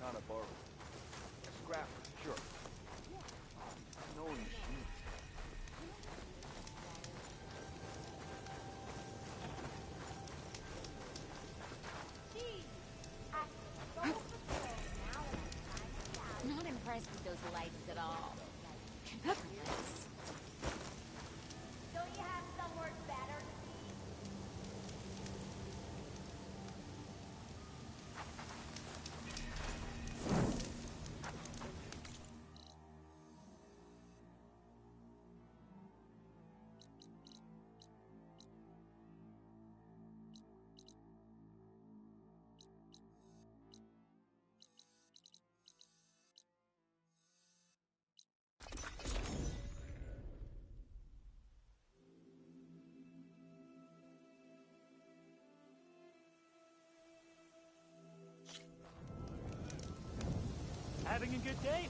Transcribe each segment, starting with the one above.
kind of borrowed. A scrapper, sure. No machine. Not impressed with those lights at all. Pepperless. Don't you have somewhere better to be? Having a good day?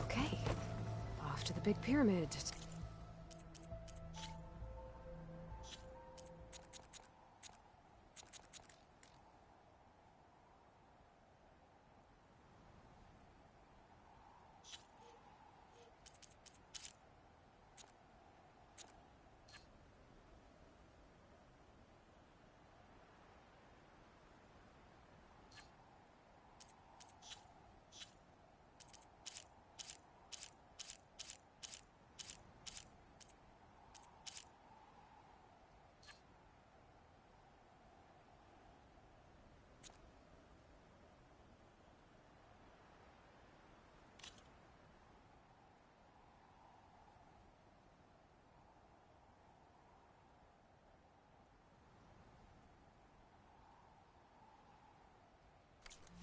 Okay. Off to the big pyramid.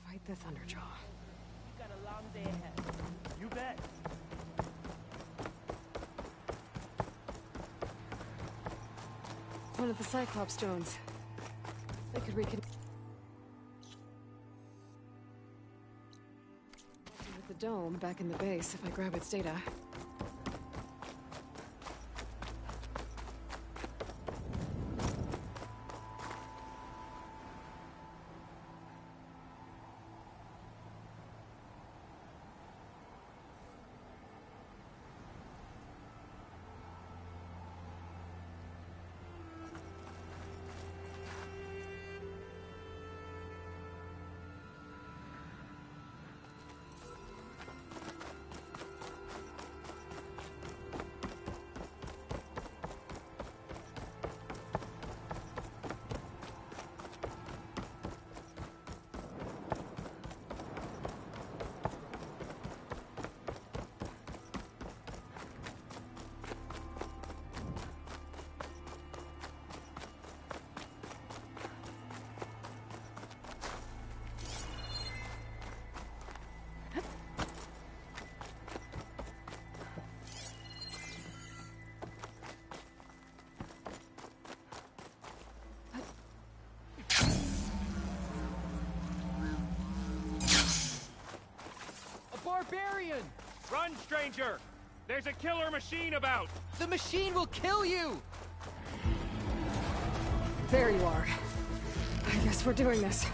Fight the Thunderjaw. You got a long day ahead. You bet. One of the Cyclops stones. They could recon... with the dome back in the base if I grab its data. Run, stranger! There's a killer machine about! The machine will kill you! There you are. I guess we're doing this.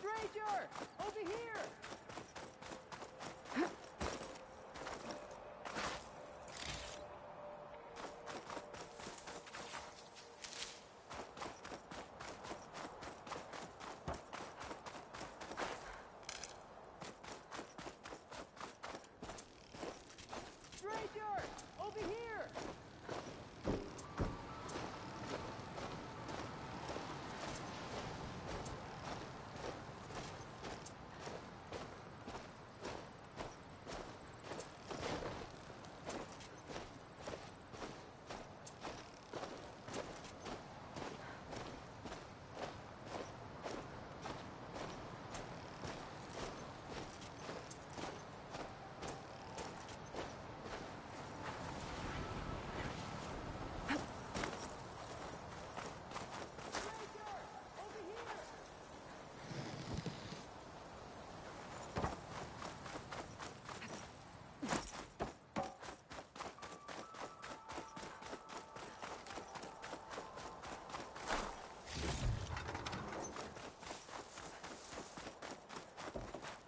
Stranger! Over here! Stranger! Over here!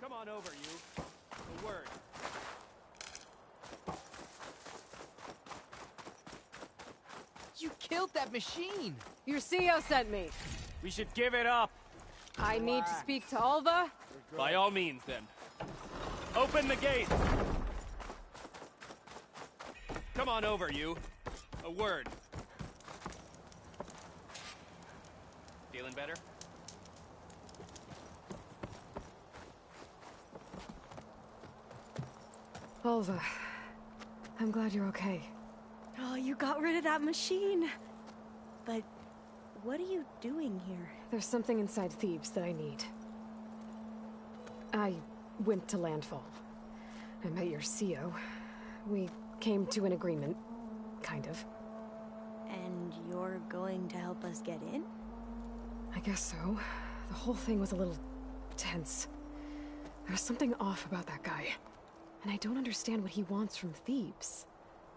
Come on over, you. A word. You killed that machine! Your CO sent me. We should give it up! I need to speak to Alva. By all means, then. Open the gate! Come on over, you. A word. Feeling better? Alva, I'm glad you're okay. Oh, you got rid of that machine. But what are you doing here? There's something inside Thebes that I need. I went to Landfall. I met your CO. We came to an agreement, kind of. And you're going to help us get in? I guess so. The whole thing was a little tense. There was something off about that guy. And I don't understand what he wants from Thebes.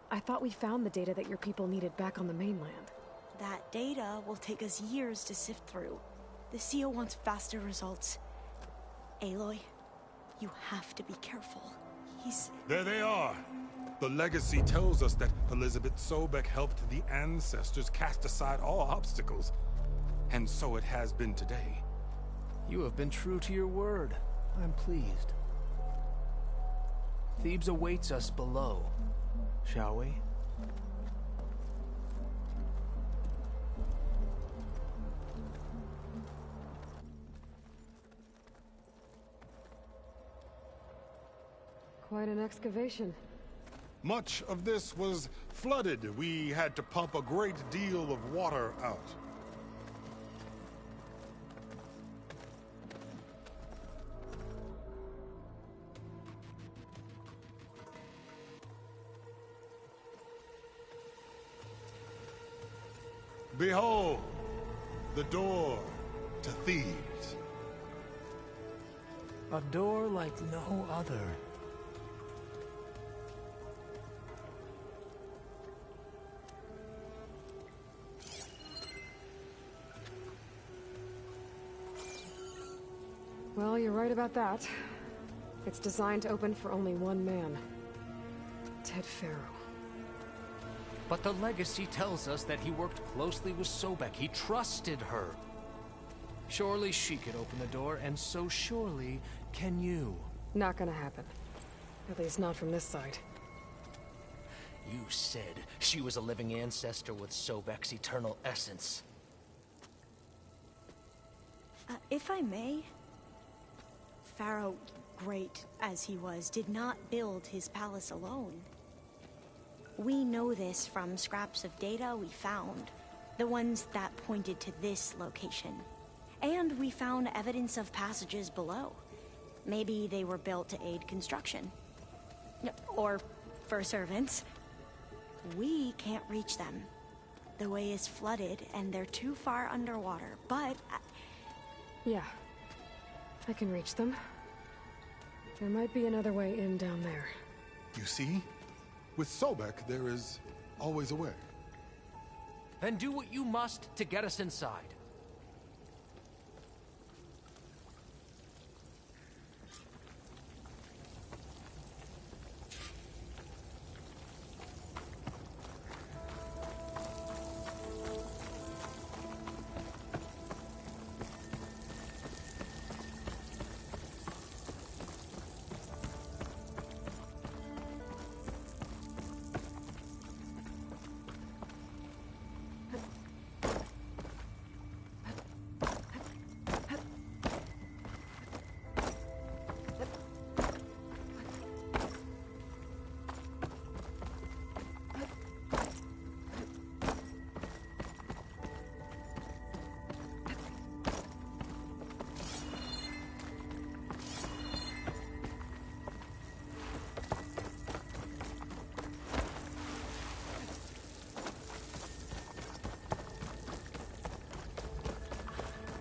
I thought we found the data that your people needed back on the mainland. That data will take us years to sift through. The CO wants faster results. Aloy, you have to be careful. There they are! The legacy tells us that Elizabeth Sobek helped the ancestors cast aside all obstacles. And so it has been today. You have been true to your word. I'm pleased. Thebes awaits us below, shall we? Quite an excavation. Much of this was flooded. We had to pump a great deal of water out. Behold, the door to Thebes. A door like no other. Well, you're right about that. It's designed to open for only one man. Ted Faro. But the legacy tells us that he worked closely with Sobek. He trusted her. Surely she could open the door, and so surely can you. Not gonna happen. At least not from this side. You said she was a living ancestor with Sobek's eternal essence. If I may, Pharaoh, great as he was, did not build his palace alone. We know this from scraps of data we found, the ones that pointed to this location. And we found evidence of passages below. Maybe they were built to aid construction. Or for servants. We can't reach them. The way is flooded and they're too far underwater, but... Yeah. I can reach them. There might be another way in down there. You see? With Sobek, there is always a way. Then do what you must to get us inside.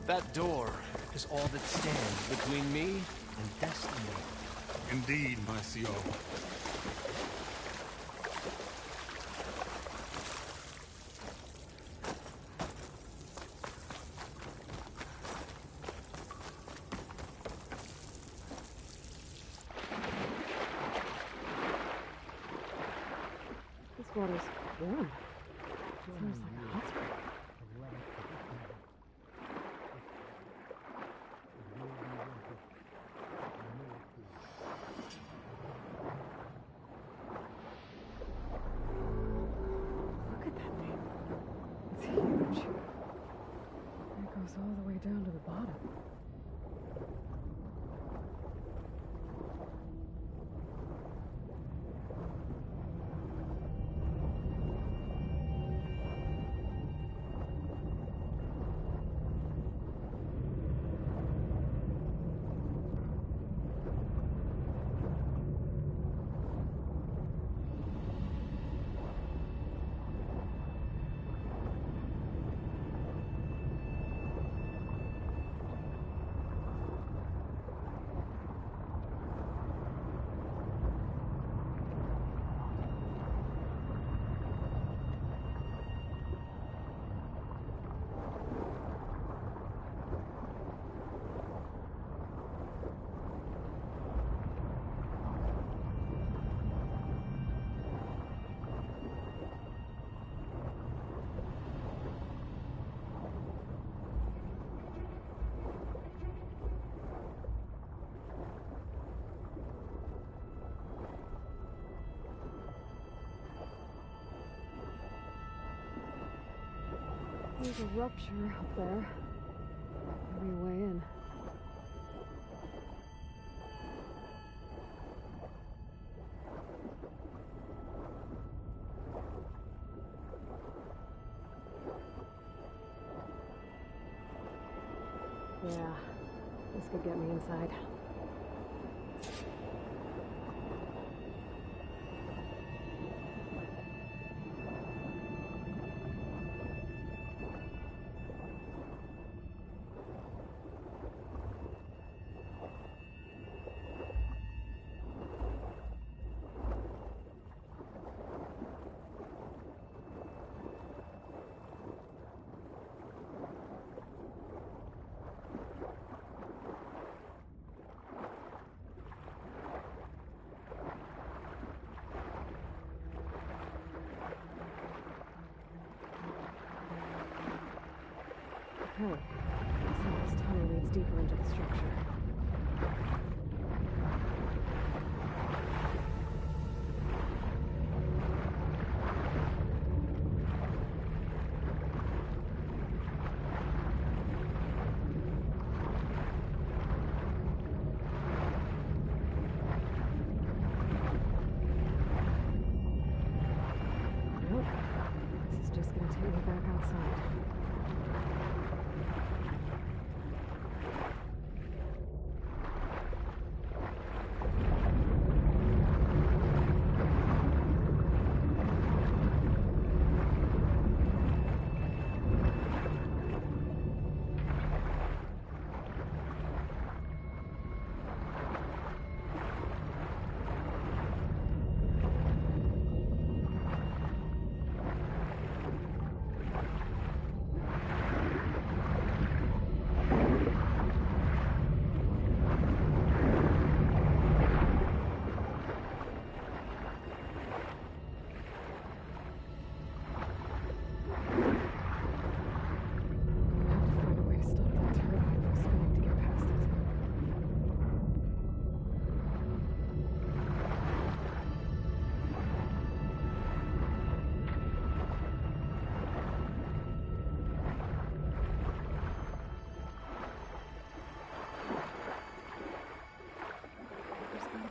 That door is all that stands between me and destiny. Indeed, my CO. This water's warm. Seems like a hot spring. There's a rupture up there. Maybe a way in. Yeah, this could get me inside. Okay, so this tunnel leads deeper into the structure. Nope, this is just gonna take me back outside.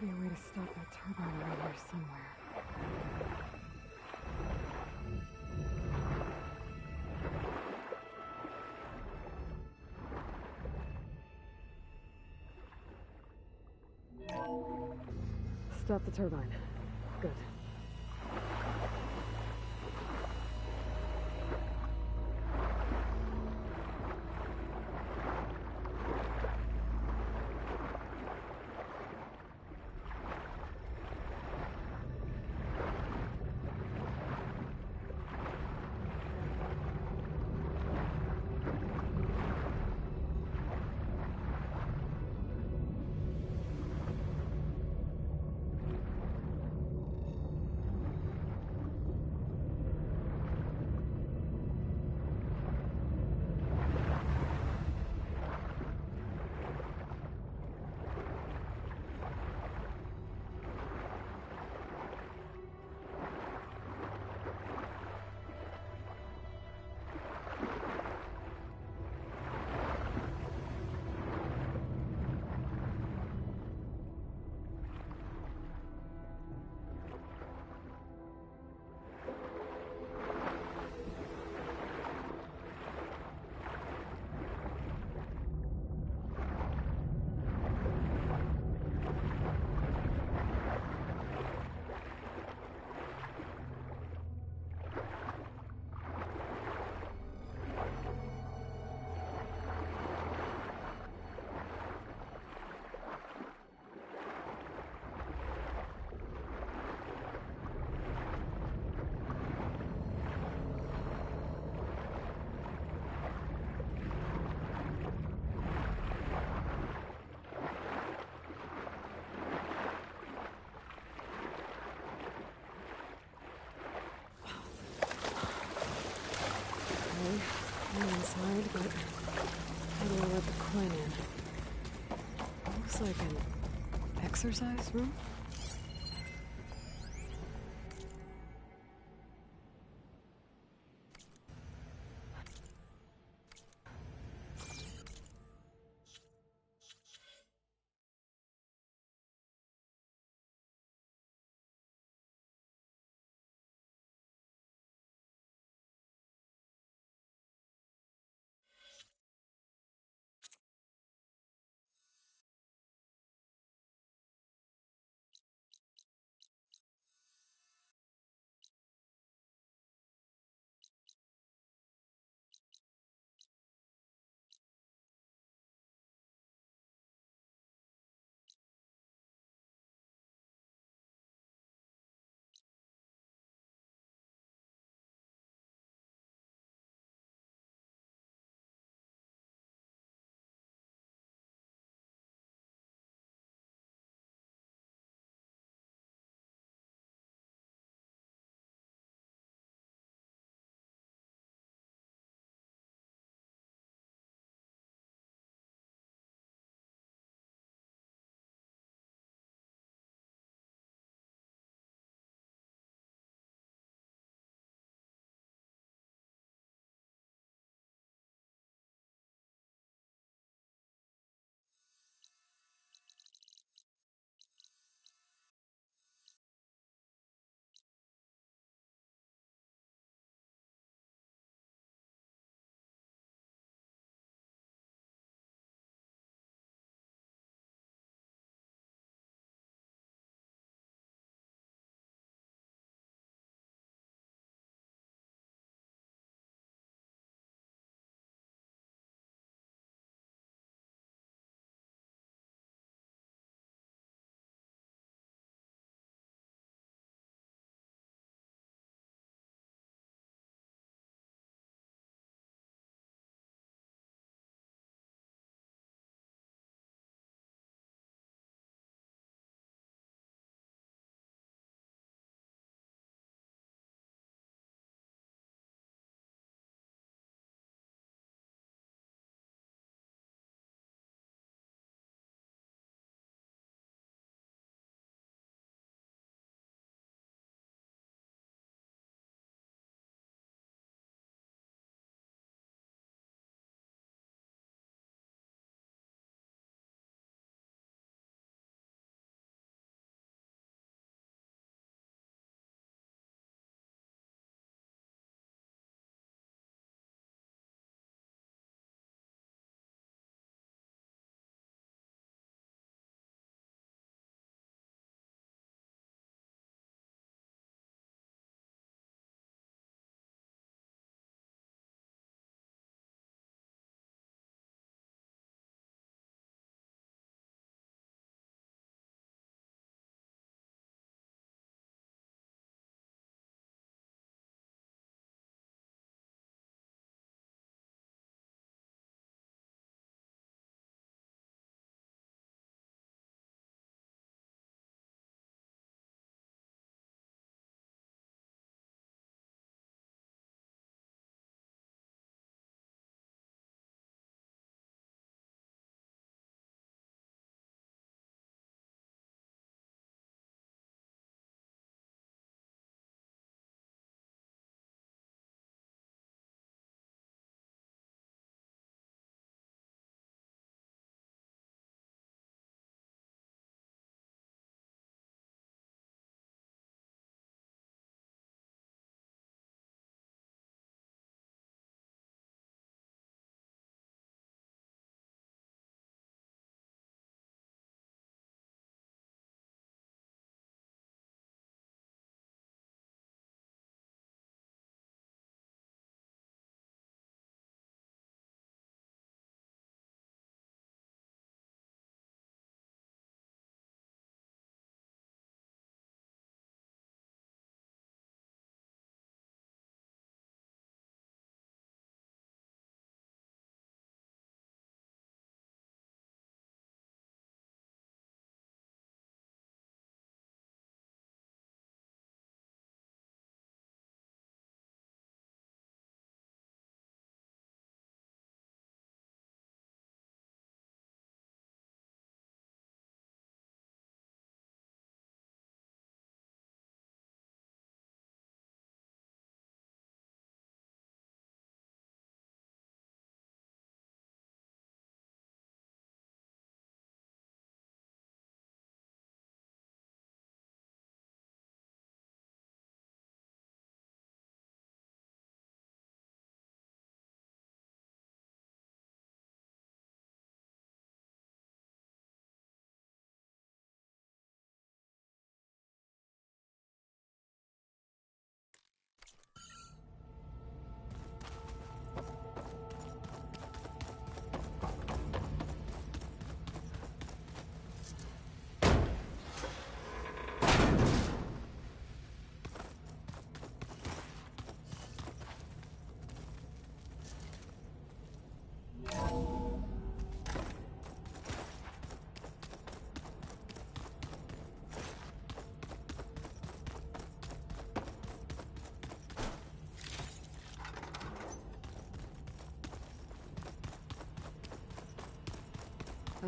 Be a way to stop that turbine around here somewhere. Stop the turbine. Good. I'm inside, but how do I let the coin in? Looks like an exercise room?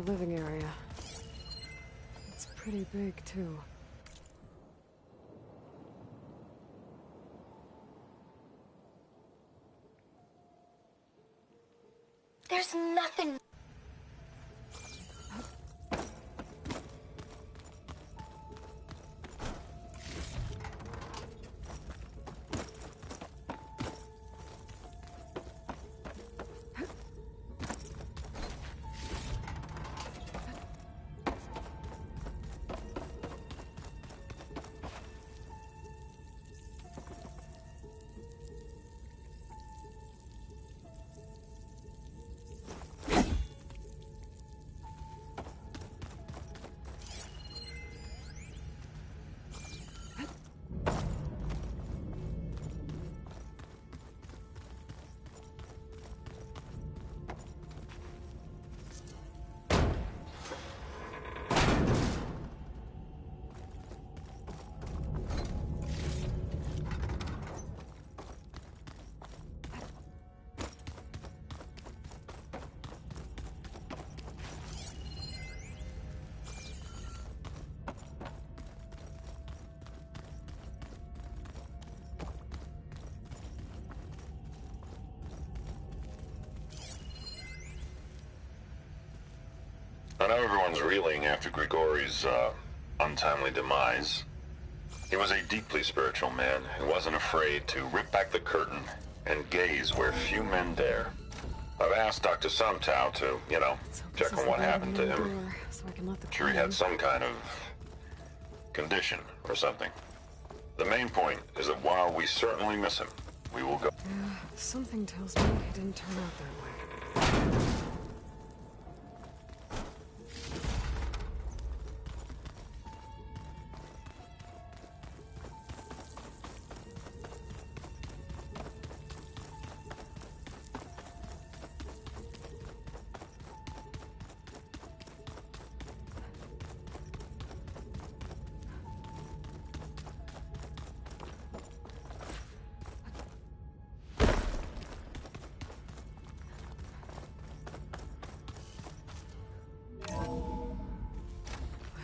the living area. It's pretty big, too. There's nothing. I know everyone's reeling after Grigori's untimely demise. He was a deeply spiritual man who wasn't afraid to rip back the curtain and gaze where few men dare. I've asked Dr. Sumtow to, check on what happened to him. Sure he had some kind of condition or something. The main point is that while we certainly miss him, we will go. Yeah, something tells me it didn't turn out that way.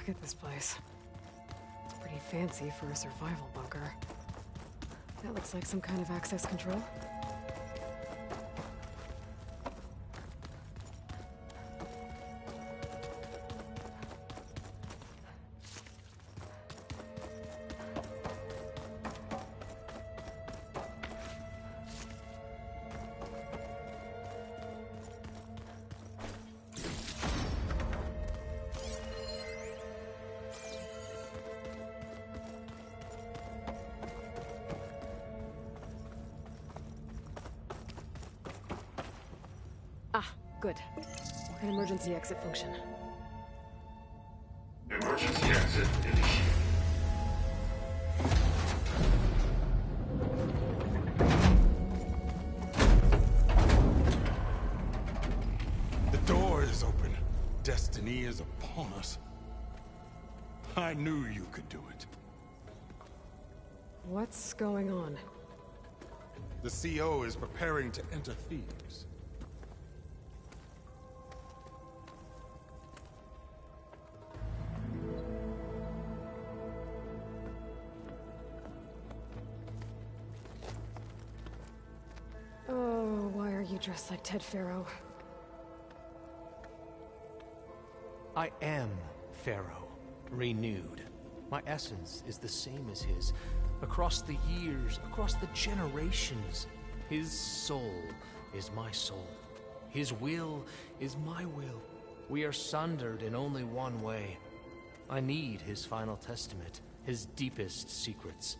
Look at this place. It's pretty fancy for a survival bunker. That looks like some kind of access control. Good. An emergency exit function. Emergency exit initiated. The door is open. Destiny is upon us. I knew you could do it. What's going on? The CO is preparing to enter Thebes. Oh, why are you dressed like Ted Pharaoh? I am Pharaoh, renewed. My essence is the same as his. Across the years, across the generations, his soul is my soul. His will is my will. We are sundered in only one way. I need his final testament, his deepest secrets.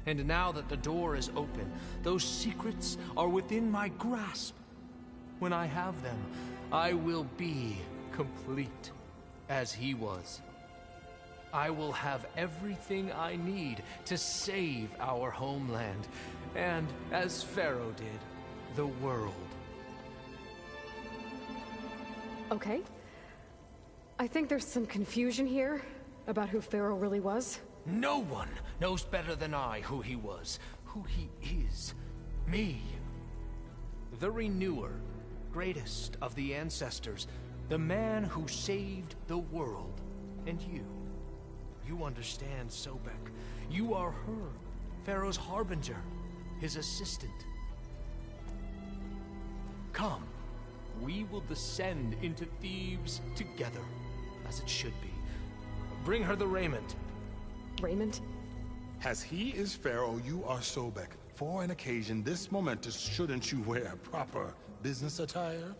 And now that the door is open, those secrets are within my grasp. When I have them, I will be complete, as he was. I will have everything I need to save our homeland, and, as Pharaoh did, the world. Okay. I think there's some confusion here about who Pharaoh really was. No one knows better than I who he was, who he is. Me. The Renewer, greatest of the ancestors, The man who saved the world. And you. You understand, Sobek. You are her. Pharaoh's harbinger. His assistant. Come. We will descend into Thebes together. As it should be. Bring her the raiment. Raymond? As he is Pharaoh, you are Sobek. For an occasion this momentous, shouldn't you wear proper business attire?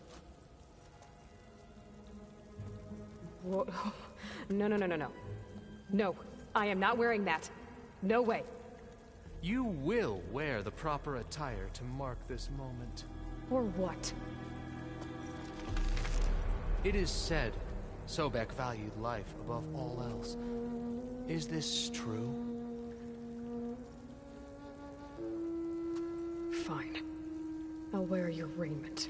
Whoa. No, no, no, no, no. No, I am not wearing that. No way. You will wear the proper attire to mark this moment. Or what? It is said Sobek valued life above all else. Is this true? Fine. I'll wear your raiment.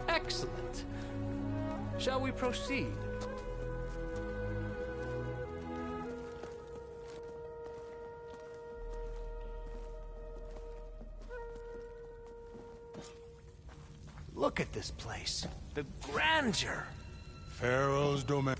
Excellent. Shall we proceed? Look at this place. The grandeur. Pharaoh's domain.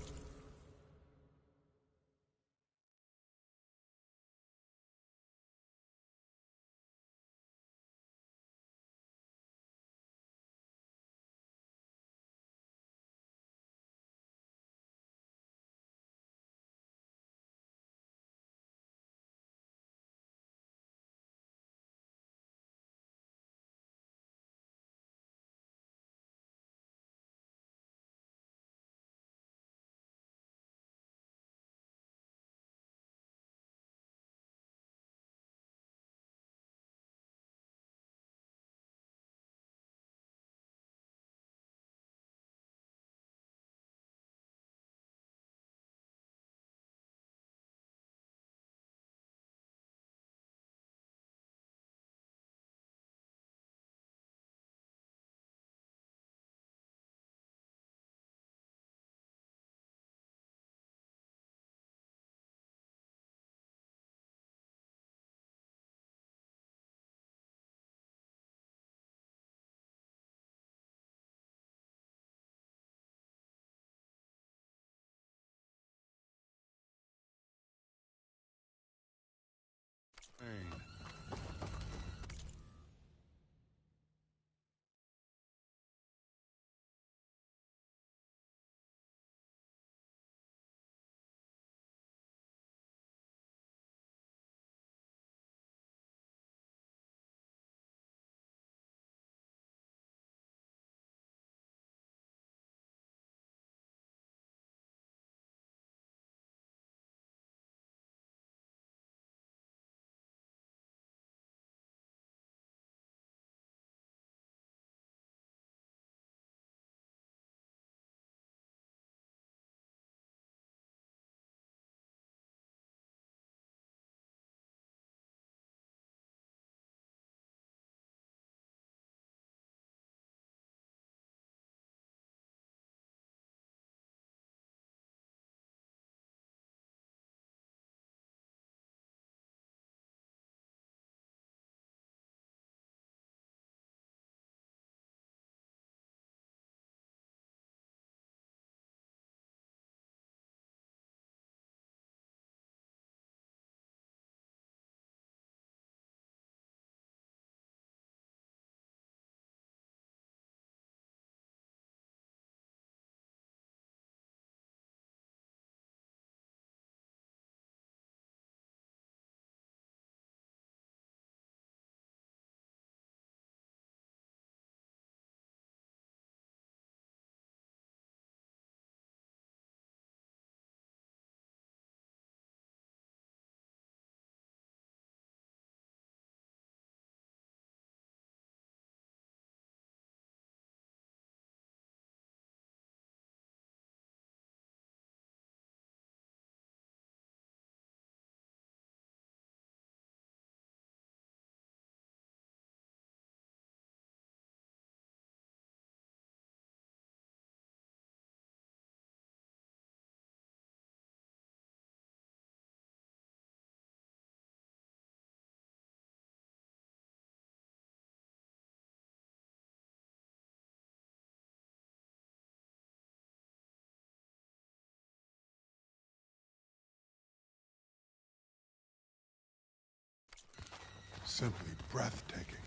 simply breathtaking.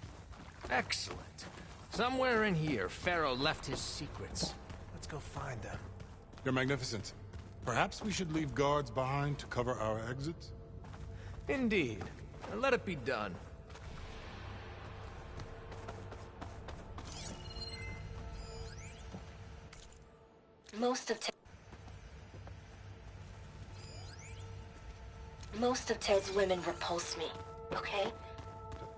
Excellent. Somewhere in here, Pharaoh left his secrets. Let's go find them. Your Magnificence, perhaps we should leave guards behind to cover our exits? Indeed. And let it be done. Most of Ted's women repulse me, okay?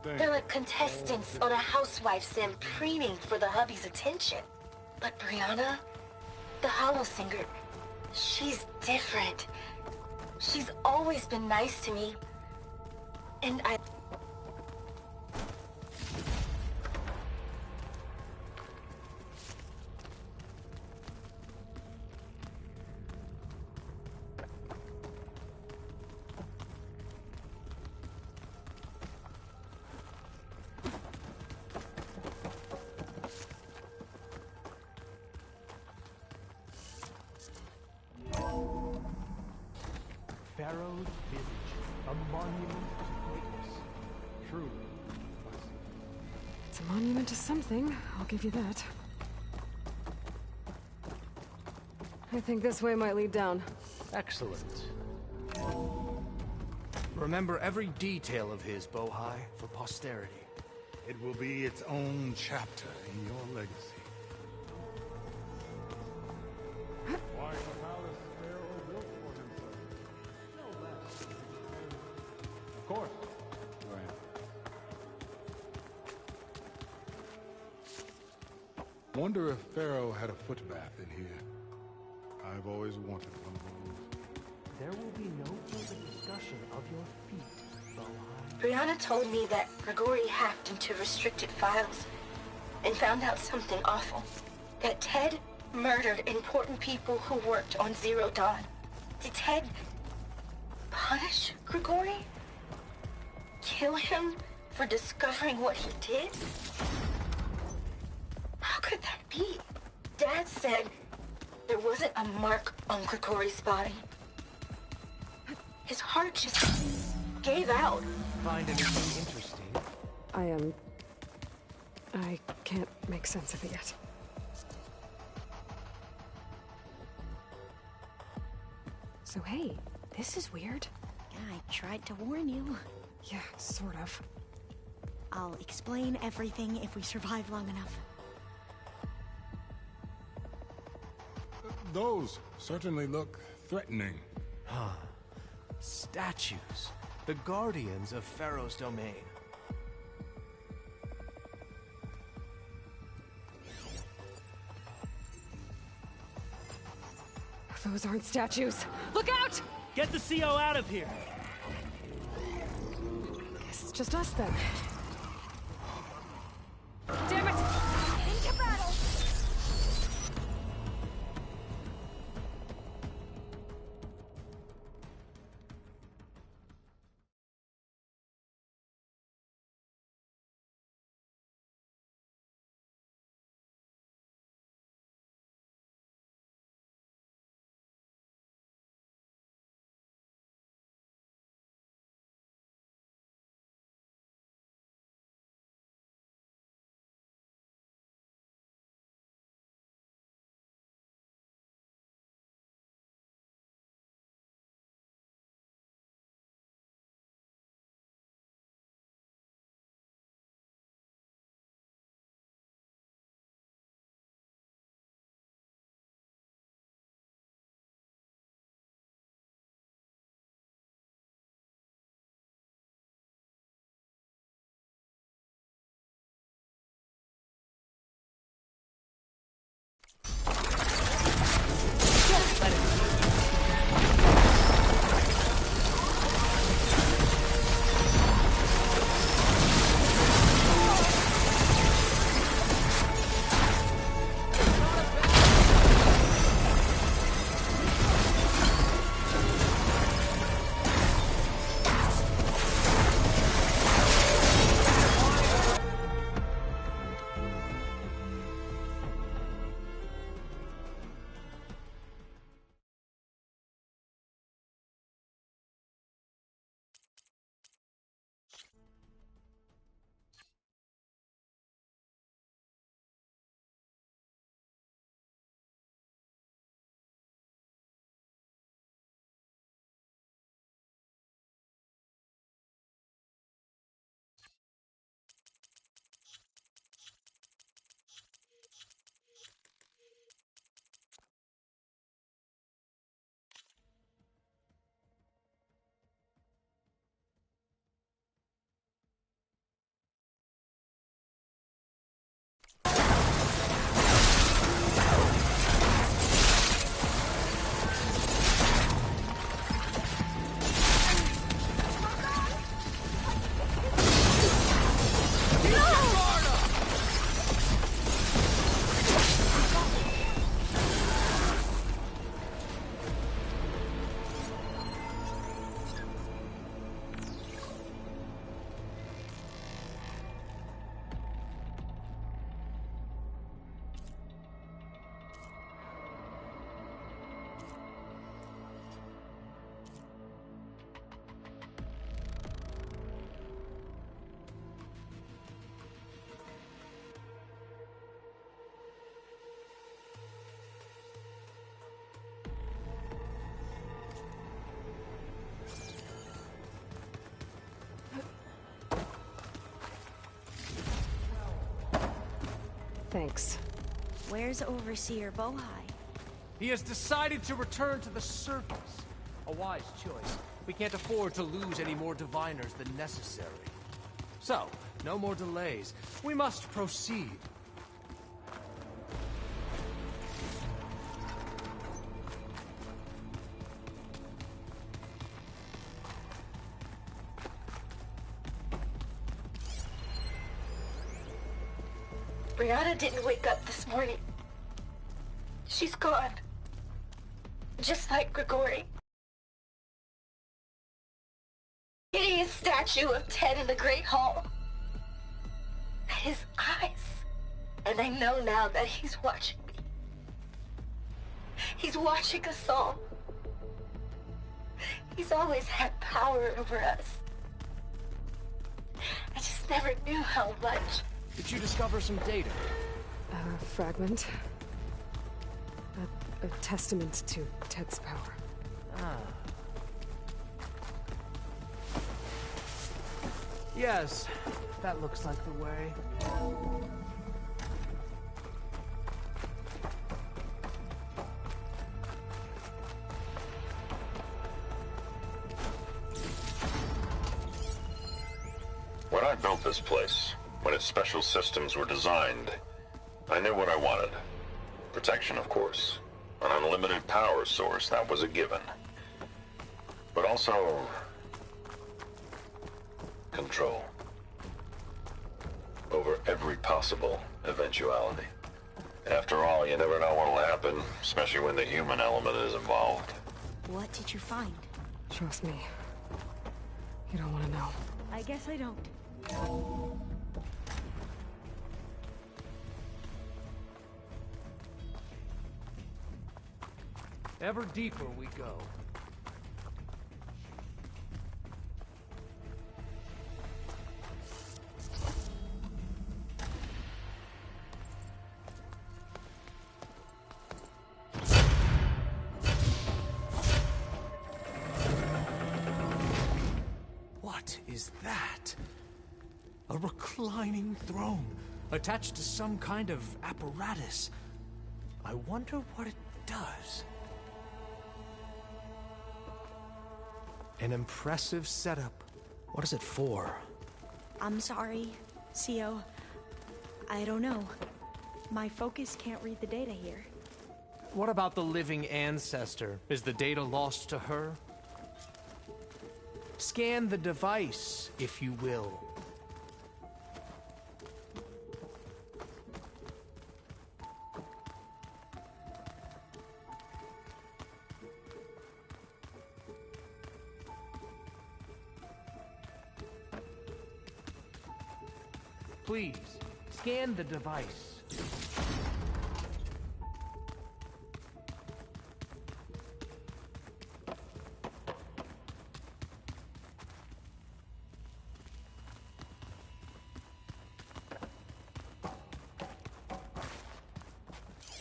To They're like contestants on a housewife sim preening for the hubby's attention. But Brianna, the Hollow Singer, she's different. She's always been nice to me. And Pharaoh's village, a monument to greatness. True. It's a monument to something, I'll give you that. I think this way might lead down. Excellent. Remember every detail of his, Bohai, for posterity. It will be its own chapter in your legacy. Why the palace Pharaoh built for himself? No less. Of course. Wonder if Pharaoh had a foot bath in here. I've always wanted one of those. There will be no further discussion of your feet, Bohai. Brianna told me that Grigori hacked into restricted files and found out something awful. That Ted murdered important people who worked on Zero Dawn. Did Ted punish Grigori? Kill him for discovering what he did? How could that be? Dad said there wasn't a mark on Grigori's body. His heart just gave out. Find anything interesting? I can't make sense of it yet. So hey, this is weird. Yeah, I tried to warn you. Yeah, sort of. I'll explain everything if we survive long enough. Those certainly look threatening. Huh. Statues. The guardians of Pharaoh's domain. Those aren't statues. Look out! Get the CO out of here! Guess it's just us then. Thanks. Where's Overseer Bohai? He has decided to return to the surface. A wise choice. We can't afford to lose any more diviners than necessary. So, no more delays. We must proceed. Brianna didn't wake up this morning. She's gone. Just like Grigori. Hideous statue of Ted in the Great Hall. His eyes. And I know now that he's watching me. He's watching us all. He's always had power over us. I just never knew how much. Did you discover some data? A fragment. A testament to Ted's power. Ah. Yes, that looks like the way. When I built this place, when its special systems were designed, I knew what I wanted. Protection, of course. An unlimited power source, that was a given. But also... control. Over every possible eventuality. After all, you never know what'll happen, especially when the human element is involved. What did you find? Trust me. You don't want to know. I guess I don't. Ever deeper we go. What is that? A reclining throne, attached to some kind of apparatus. I wonder what it does. An impressive setup. What is it for? I'm sorry, Co. I don't know. My focus can't read the data here. What about the living ancestor? Is the data lost to her? Scan the device, if you will. Please, scan the device.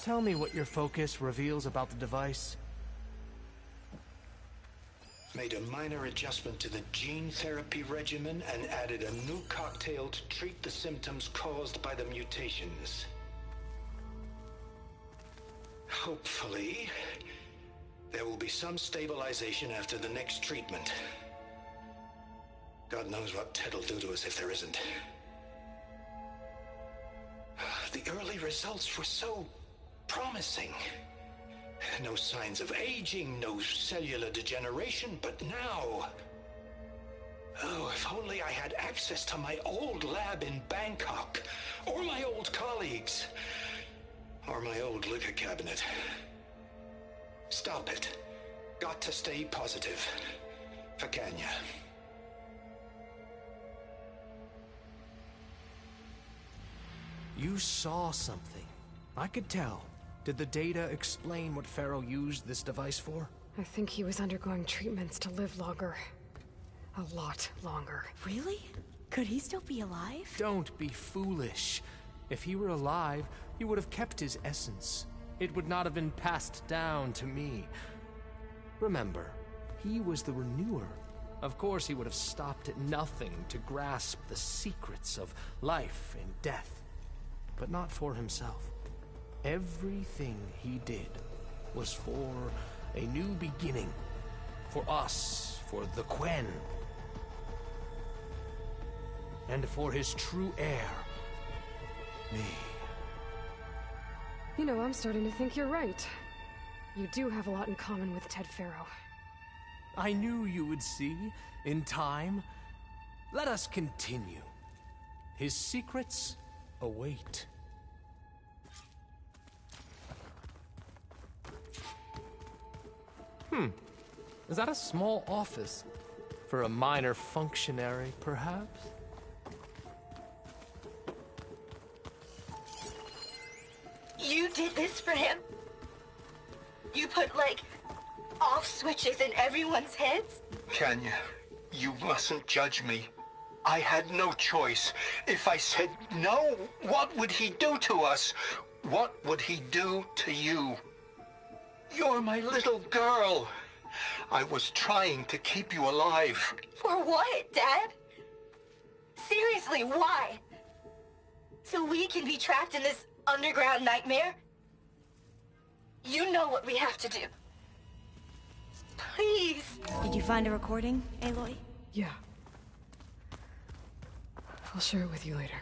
Tell me what your focus reveals about the device. Made a minor adjustment to the gene therapy regimen and added a new cocktail to treat the symptoms caused by the mutations. Hopefully, there will be some stabilization after the next treatment. God knows what Ted will do to us if there isn't. The early results were so promising. No signs of aging, no cellular degeneration, but now... Oh, if only I had access to my old lab in Bangkok, or my old colleagues, or my old liquor cabinet. Stop it. Got to stay positive. For Kenya. You saw something. I could tell. Did the data explain what Pharaoh used this device for? I think he was undergoing treatments to live longer. A lot longer. Really? Could he still be alive? Don't be foolish. If he were alive, he would have kept his essence. It would not have been passed down to me. Remember, he was the renewer. Of course he would have stopped at nothing to grasp the secrets of life and death. but not for himself. Everything he did was for a new beginning. For us, for the Quen. And for his true heir, me. You know, I'm starting to think you're right. You do have a lot in common with Ted Faro. I knew you would see, in time. Let us continue. His secrets await. Is that a small office? For a minor functionary, perhaps? You did this for him? You put, like, off switches in everyone's heads? Kenya, you mustn't judge me. I had no choice. If I said no, what would he do to us? What would he do to you? You're my little girl. I was trying to keep you alive. For what, Dad? Seriously, why? So we can be trapped in this underground nightmare? You know what we have to do. Please. Did you find a recording, Aloy? Yeah. I'll share it with you later.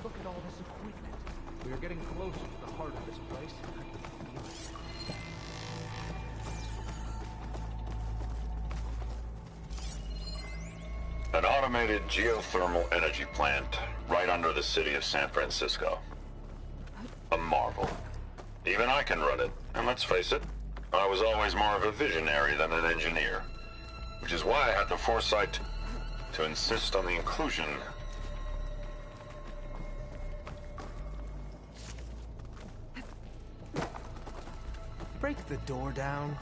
Look at all this equipment. We are getting closer to the heart of this place. I can feel it. An automated geothermal energy plant right under the city of San Francisco. A marvel. Even I can run it, and let's face it, I was always more of a visionary than an engineer. Which is why I had the foresight to insist on the inclusion Break the door down.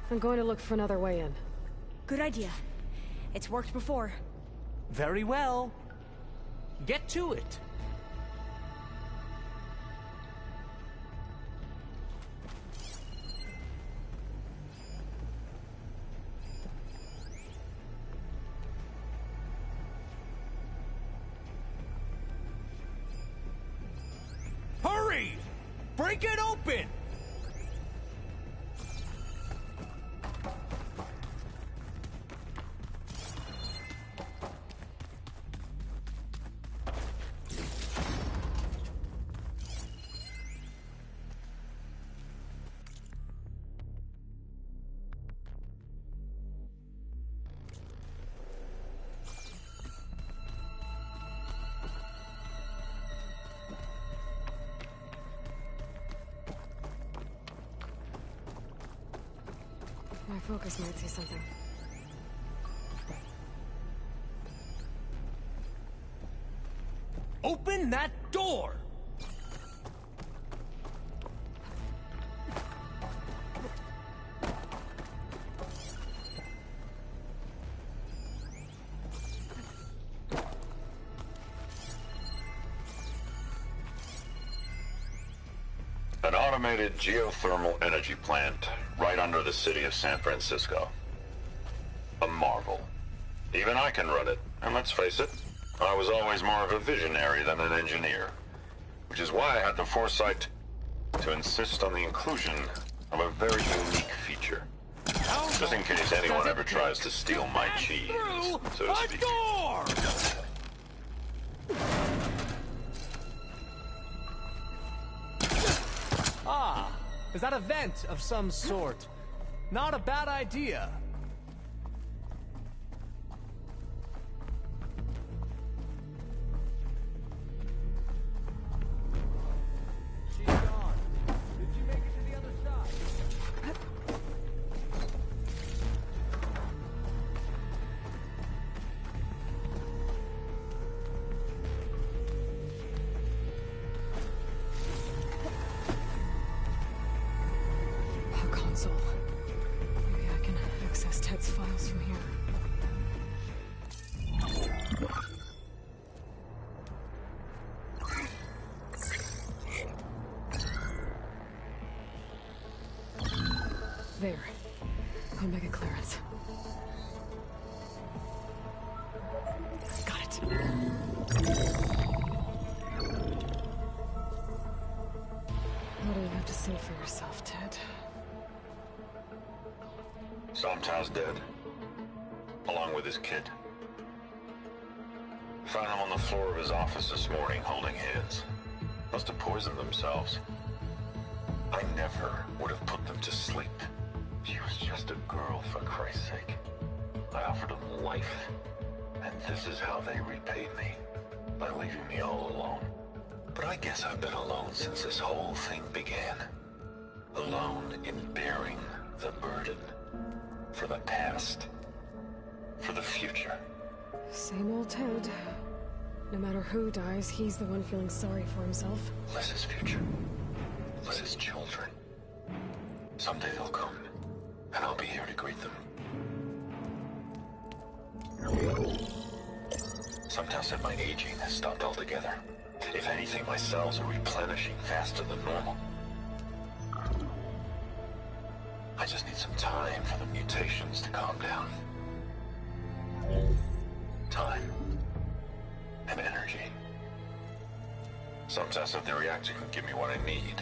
I'm going to look for another way in. Good idea. It's worked before. Very well. Get to it. Hurry! Break it open! My focus might see something. Open that door! an automated geothermal energy plant right under the city of San Francisco. A marvel. Even I can run it, and let's face it, I was always more of a visionary than an engineer. Which is why I had the foresight to insist on the inclusion of a very unique feature. Just in case anyone ever tries to steal my cheese, so to speak. Ah, is that a vent of some sort? Not a bad idea. She's gone. Did you make it to the other side? A console. Maybe I can access There. Omega clearance. Got it. What do you have to say for yourself, Ted? Somtow's dead. Along with his kid. Found him on the floor of his office this morning, holding hands. Must have poisoned themselves. I never would have put them to sleep. She was just a girl, for Christ's sake. I offered them life, and this is how they repaid me. By leaving me all alone. But I guess I've been alone since this whole thing began. Alone in bearing the burden. For the past. For the future. Same old Ted. No matter who dies, he's the one feeling sorry for himself. Liz's future. Liz's children. Someday they'll come, and I'll be here to greet them. Sometimes said my aging has stopped altogether. If anything, my cells are replenishing faster than normal. I just need some time for the mutations to calm down. Time. And energy. Sometimes said the reactor can give me what I need.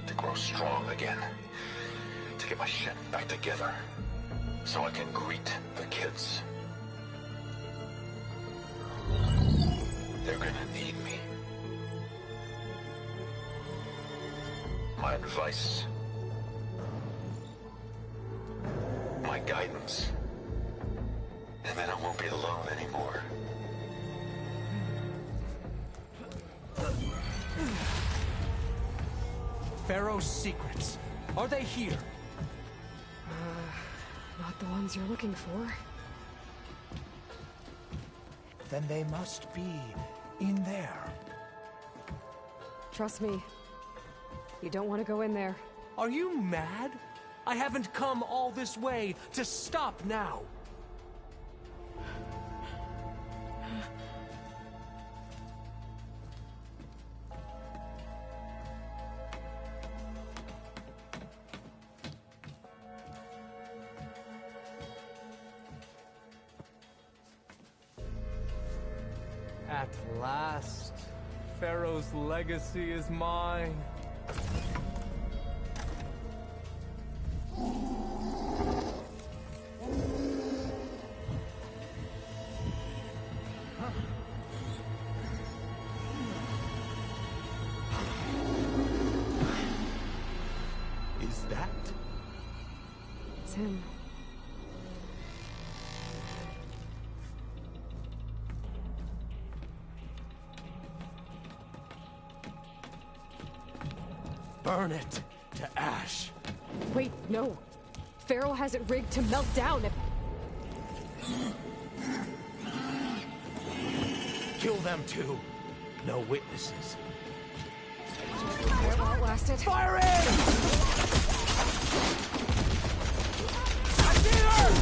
To grow strong again. To get my shit back together. So I can greet the kids. They're gonna need me. My advice. My guidance. And then I won't be alone anymore. Pharaoh's secrets. Are they here? Not the ones you're looking for. Then they must be in there. Trust me. You don't want to go in there. Are you mad? I haven't come all this way to stop now. At last, Pharaoh's legacy is mine. Is that? It's him. Burn it to ash. Wait, no. Pharaoh has it rigged to melt down if... Kill them too. No witnesses. I'll outlast it. Fire in! I see her!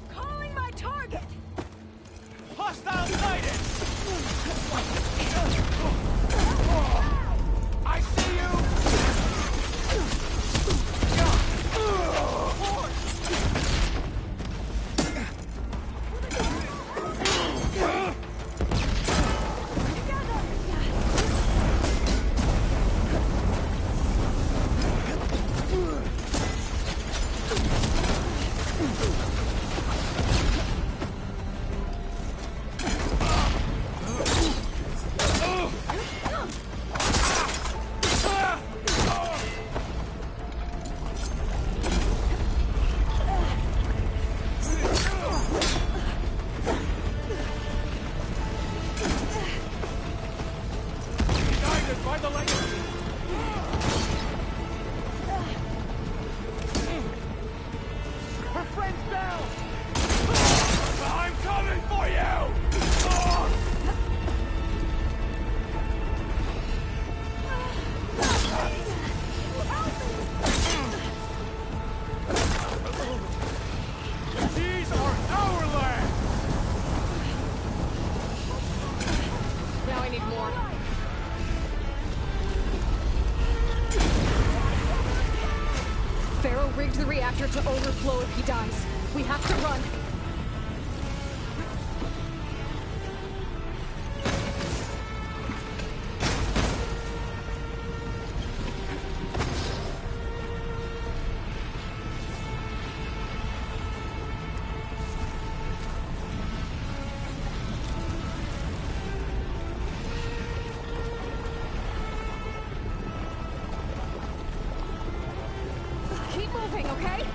Calling my target! Hostile sighted! I see rigged the reactor to overflow if he dies. We have to run. Keep moving, okay?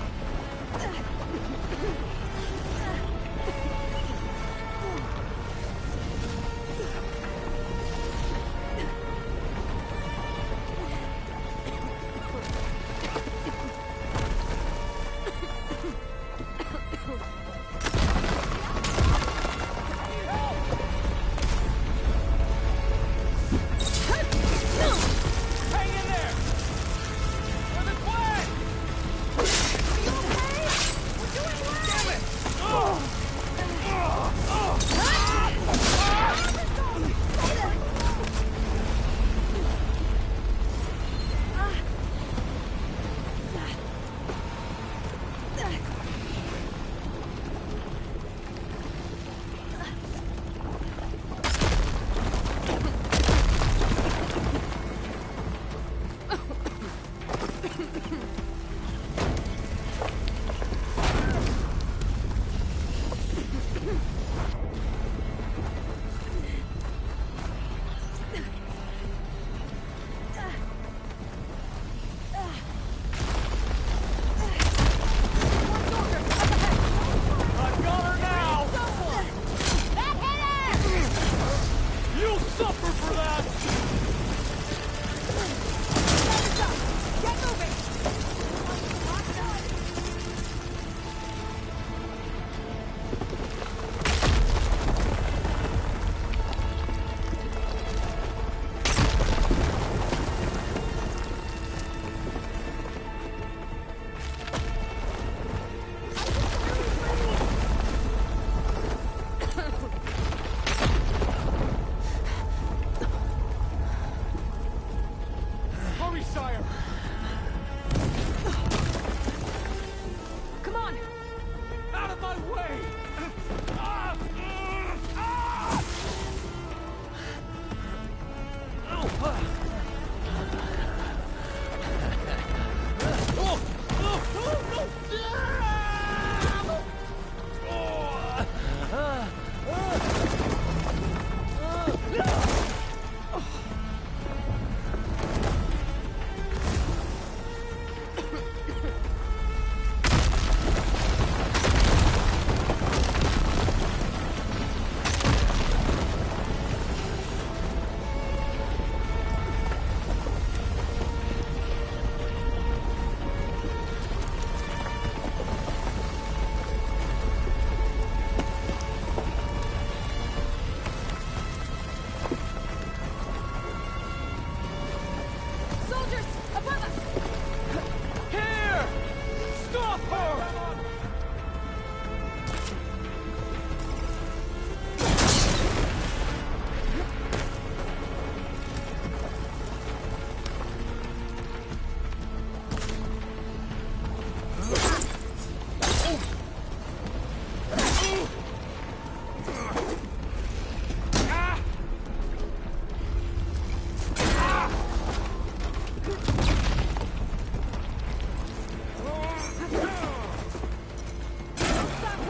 Come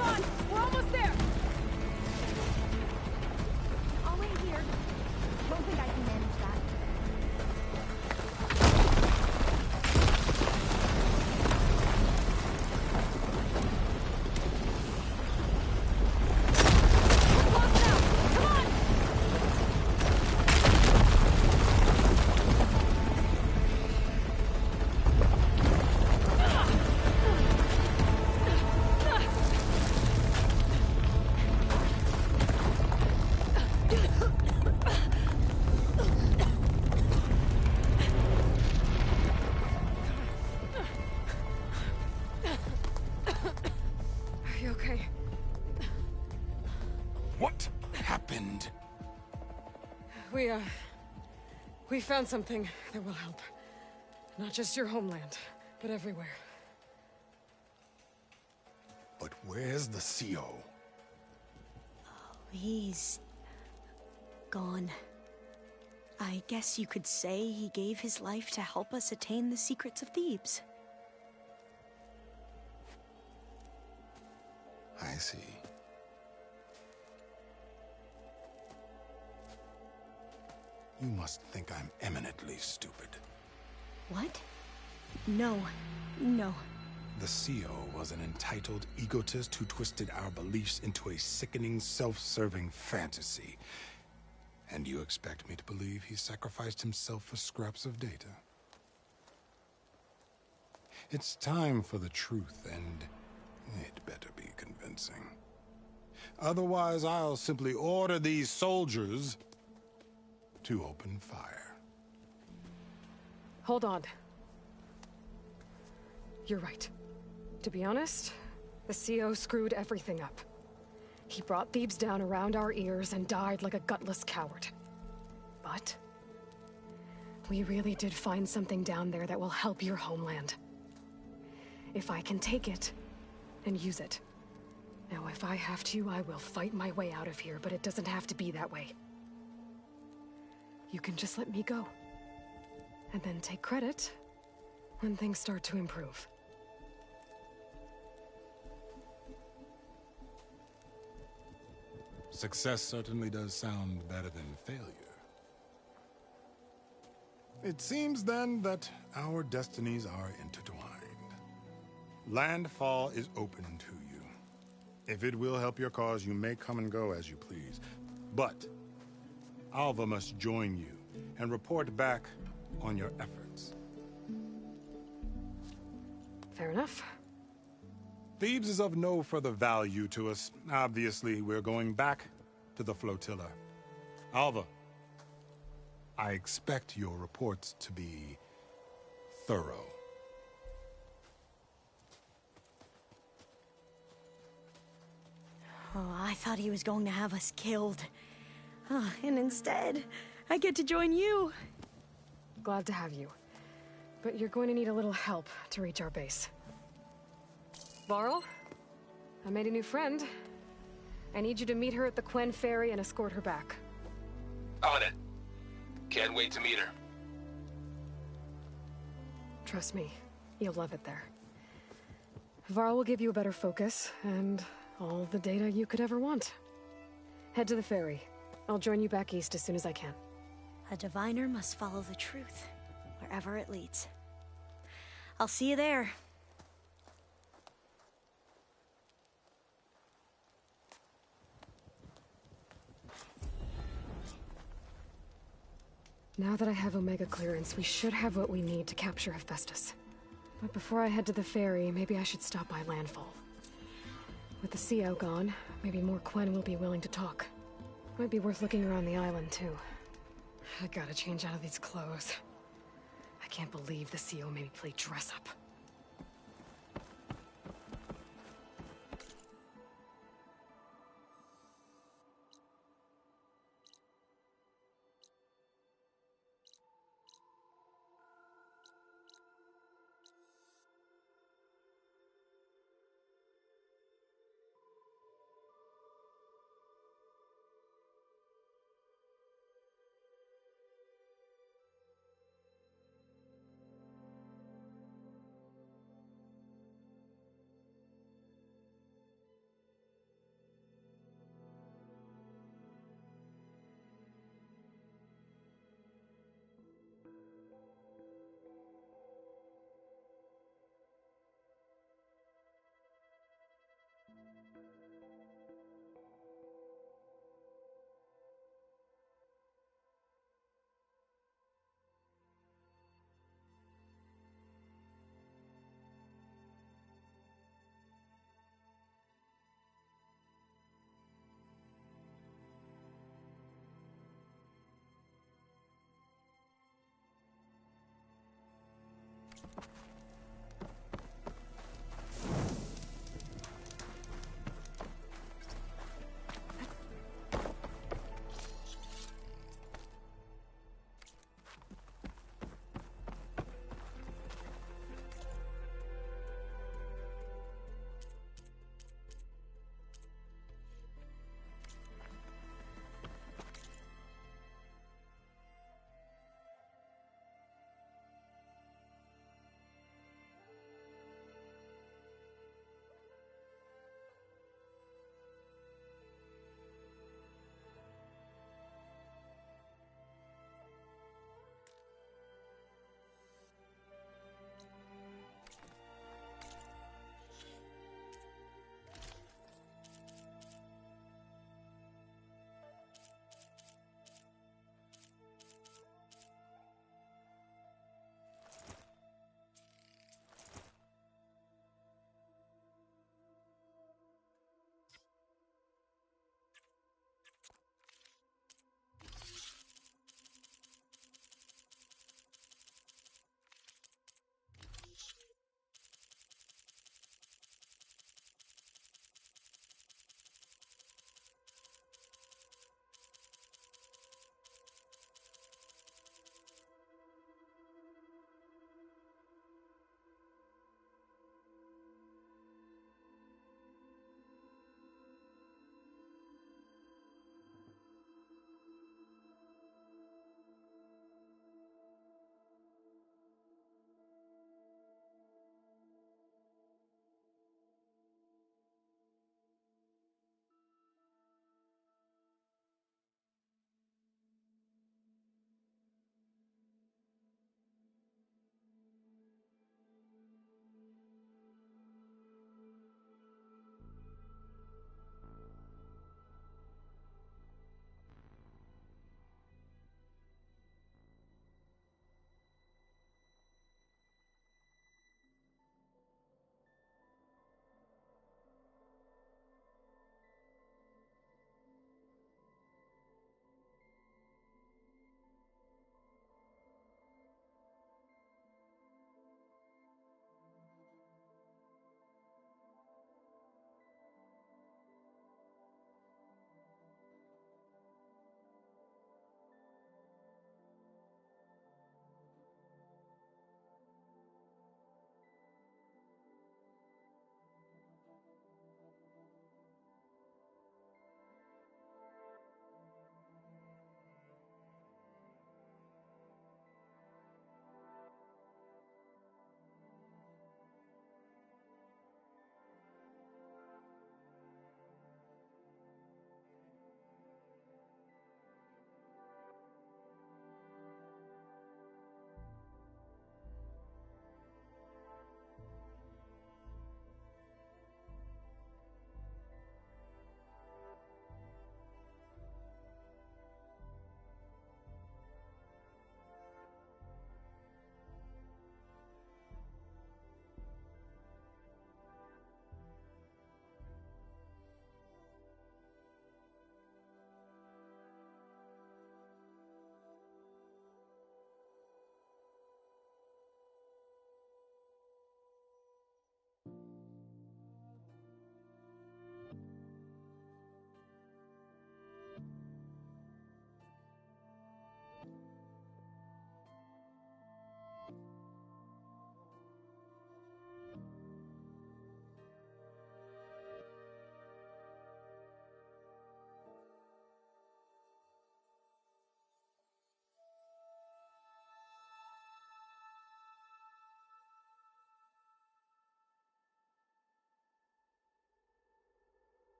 on! We're almost there! I'll wait here. Don't think I can manage that. Are you okay? What happened? We found something that will help. Not just your homeland, but everywhere. But where's the CO? He's gone. I guess you could say he gave his life to help us attain the secrets of Thebes. I see. You must think I'm eminently stupid. What? No. No. The CO was an entitled egotist who twisted our beliefs into a sickening, self-serving fantasy. And you expect me to believe he sacrificed himself for scraps of data? It's time for the truth, and it better be convincing. Otherwise, I'll simply order these soldiers to open fire. Hold on. You're right. To be honest, the CO screwed everything up. He brought Thebes down around our ears and died like a gutless coward. But we really did find something down there that will help your homeland. If I can take it and use it. Now, if I have to, I will fight my way out of here, but it doesn't have to be that way. You can just let me go. And then take credit when things start to improve. Success certainly does sound better than failure. It seems then that our destinies are intertwined. Landfall is open to you. If it will help your cause, you may come and go as you please. But Alva must join you and report back on your efforts. Fair enough. Thebes is of no further value to us. Obviously, we're going back to the flotilla. Alva, I expect your reports to be thorough. Oh, I thought he was going to have us killed. Oh, and instead, I get to join you. Glad to have you. But you're going to need a little help to reach our base. Varl, I made a new friend. I need you to meet her at the Quen Ferry and escort her back. On it. Can't wait to meet her. Trust me, you'll love it there. Varl will give you a better focus, and all the data you could ever want. Head to the ferry. I'll join you back east as soon as I can. A diviner must follow the truth, wherever it leads. I'll see you there. Now that I have Omega clearance, we should have what we need to capture Hephaestus. But before I head to the ferry, maybe I should stop by Landfall. With the CO gone, maybe more Quen will be willing to talk. Might be worth looking around the island, too. I gotta change out of these clothes. I can't believe the CO made me play dress up.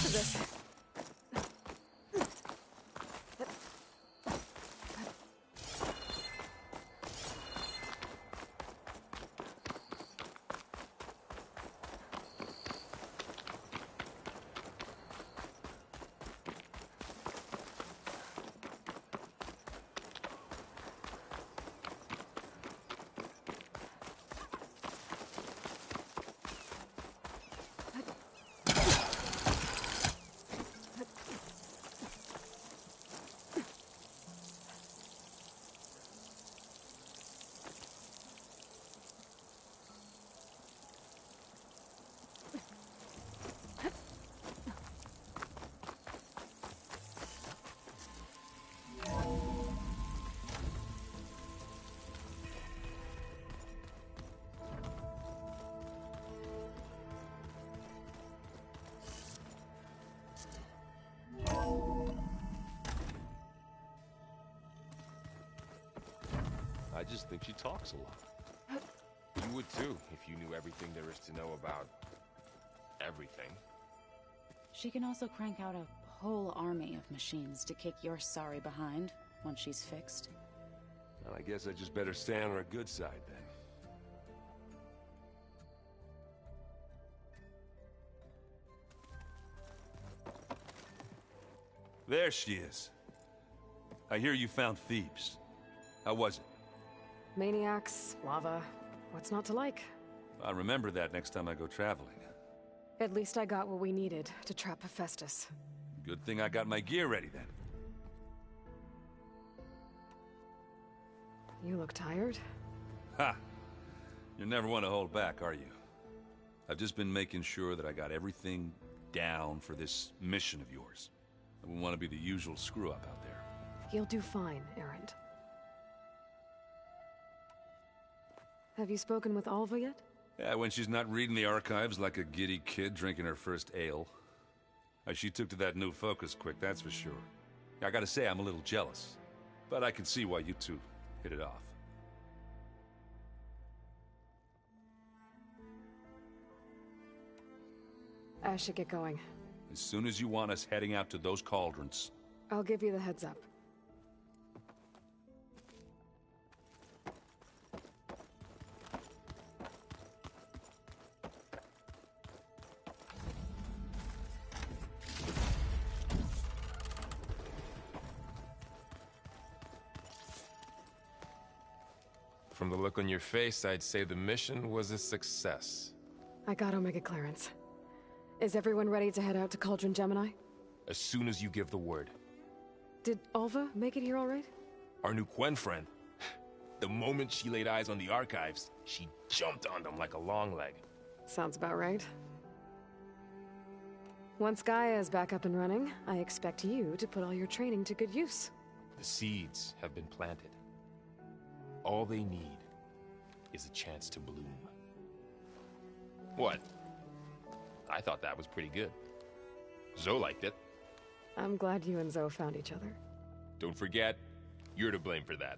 taste of this. I just think she talks a lot. You would too, if you knew everything there is to know about everything. She can also crank out a whole army of machines to kick your sorry behind once she's fixed. Well, I guess I just better stay on her good side then. There she is. I hear you found Thebes. How was it? Maniacs, lava. What's not to like? I'll remember that next time I go traveling. At least I got what we needed to trap Hephaestus. Good thing I got my gear ready then. You look tired. Ha! You never want to hold back, are you? I've just been making sure that I got everything down for this mission of yours. I wouldn't want to be the usual screw-up out there. You'll do fine, Erend. Have you spoken with Alva yet? Yeah, when she's not reading the archives like a giddy kid drinking her first ale. She took to that new focus quick, that's for sure. I gotta say, I'm a little jealous. But I can see why you two hit it off. I should get going. As soon as you want us heading out to those cauldrons. I'll give you the heads up. From the look on your face, I'd say the mission was a success. I got Omega clearance. Is everyone ready to head out to Cauldron Gemini? As soon as you give the word. Did Alva make it here all right? Our new Quen friend. The moment she laid eyes on the archives, she jumped on them like a long leg. Sounds about right. Once Gaia is back up and running, I expect you to put all your training to good use. The seeds have been planted. All they need is a chance to bloom. What? I thought that was pretty good. Zoe liked it. I'm glad you and Zoe found each other. Don't forget, you're to blame for that.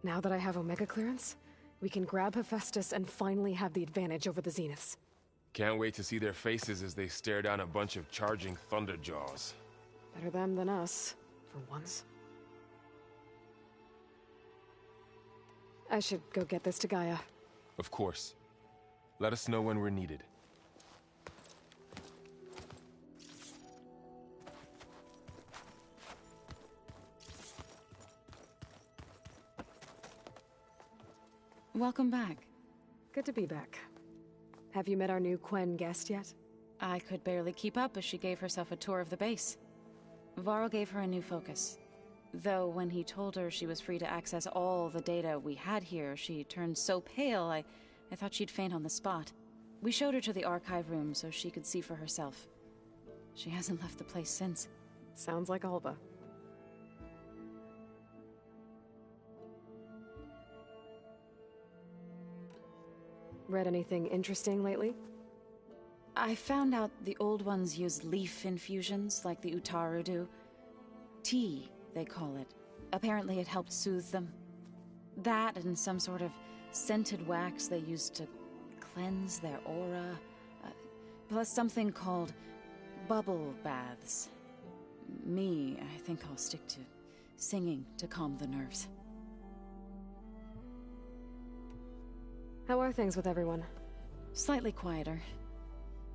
Now that I have Omega clearance, we can grab Hephaestus and finally have the advantage over the Zeniths. Can't wait to see their faces as they stare down a bunch of charging Thunderjaws. Better them than us, for once. I should go get this to Gaia. Of course. Let us know when we're needed. Welcome back. Good to be back. Have you met our new Quen guest yet? I could barely keep up as she gave herself a tour of the base. Varl gave her a new focus. Though when he told her she was free to access all the data we had here, she turned so pale I thought she'd faint on the spot. We showed her to the archive room so she could see for herself. She hasn't left the place since. Sounds like Alva. Read anything interesting lately? I found out the old ones use leaf infusions like the Utaru do. Tea, they call it. Apparently it helped soothe them. That and some sort of scented wax they used to cleanse their aura, plus something called bubble baths. I think I'll stick to singing to calm the nerves. How are things with everyone? Slightly quieter.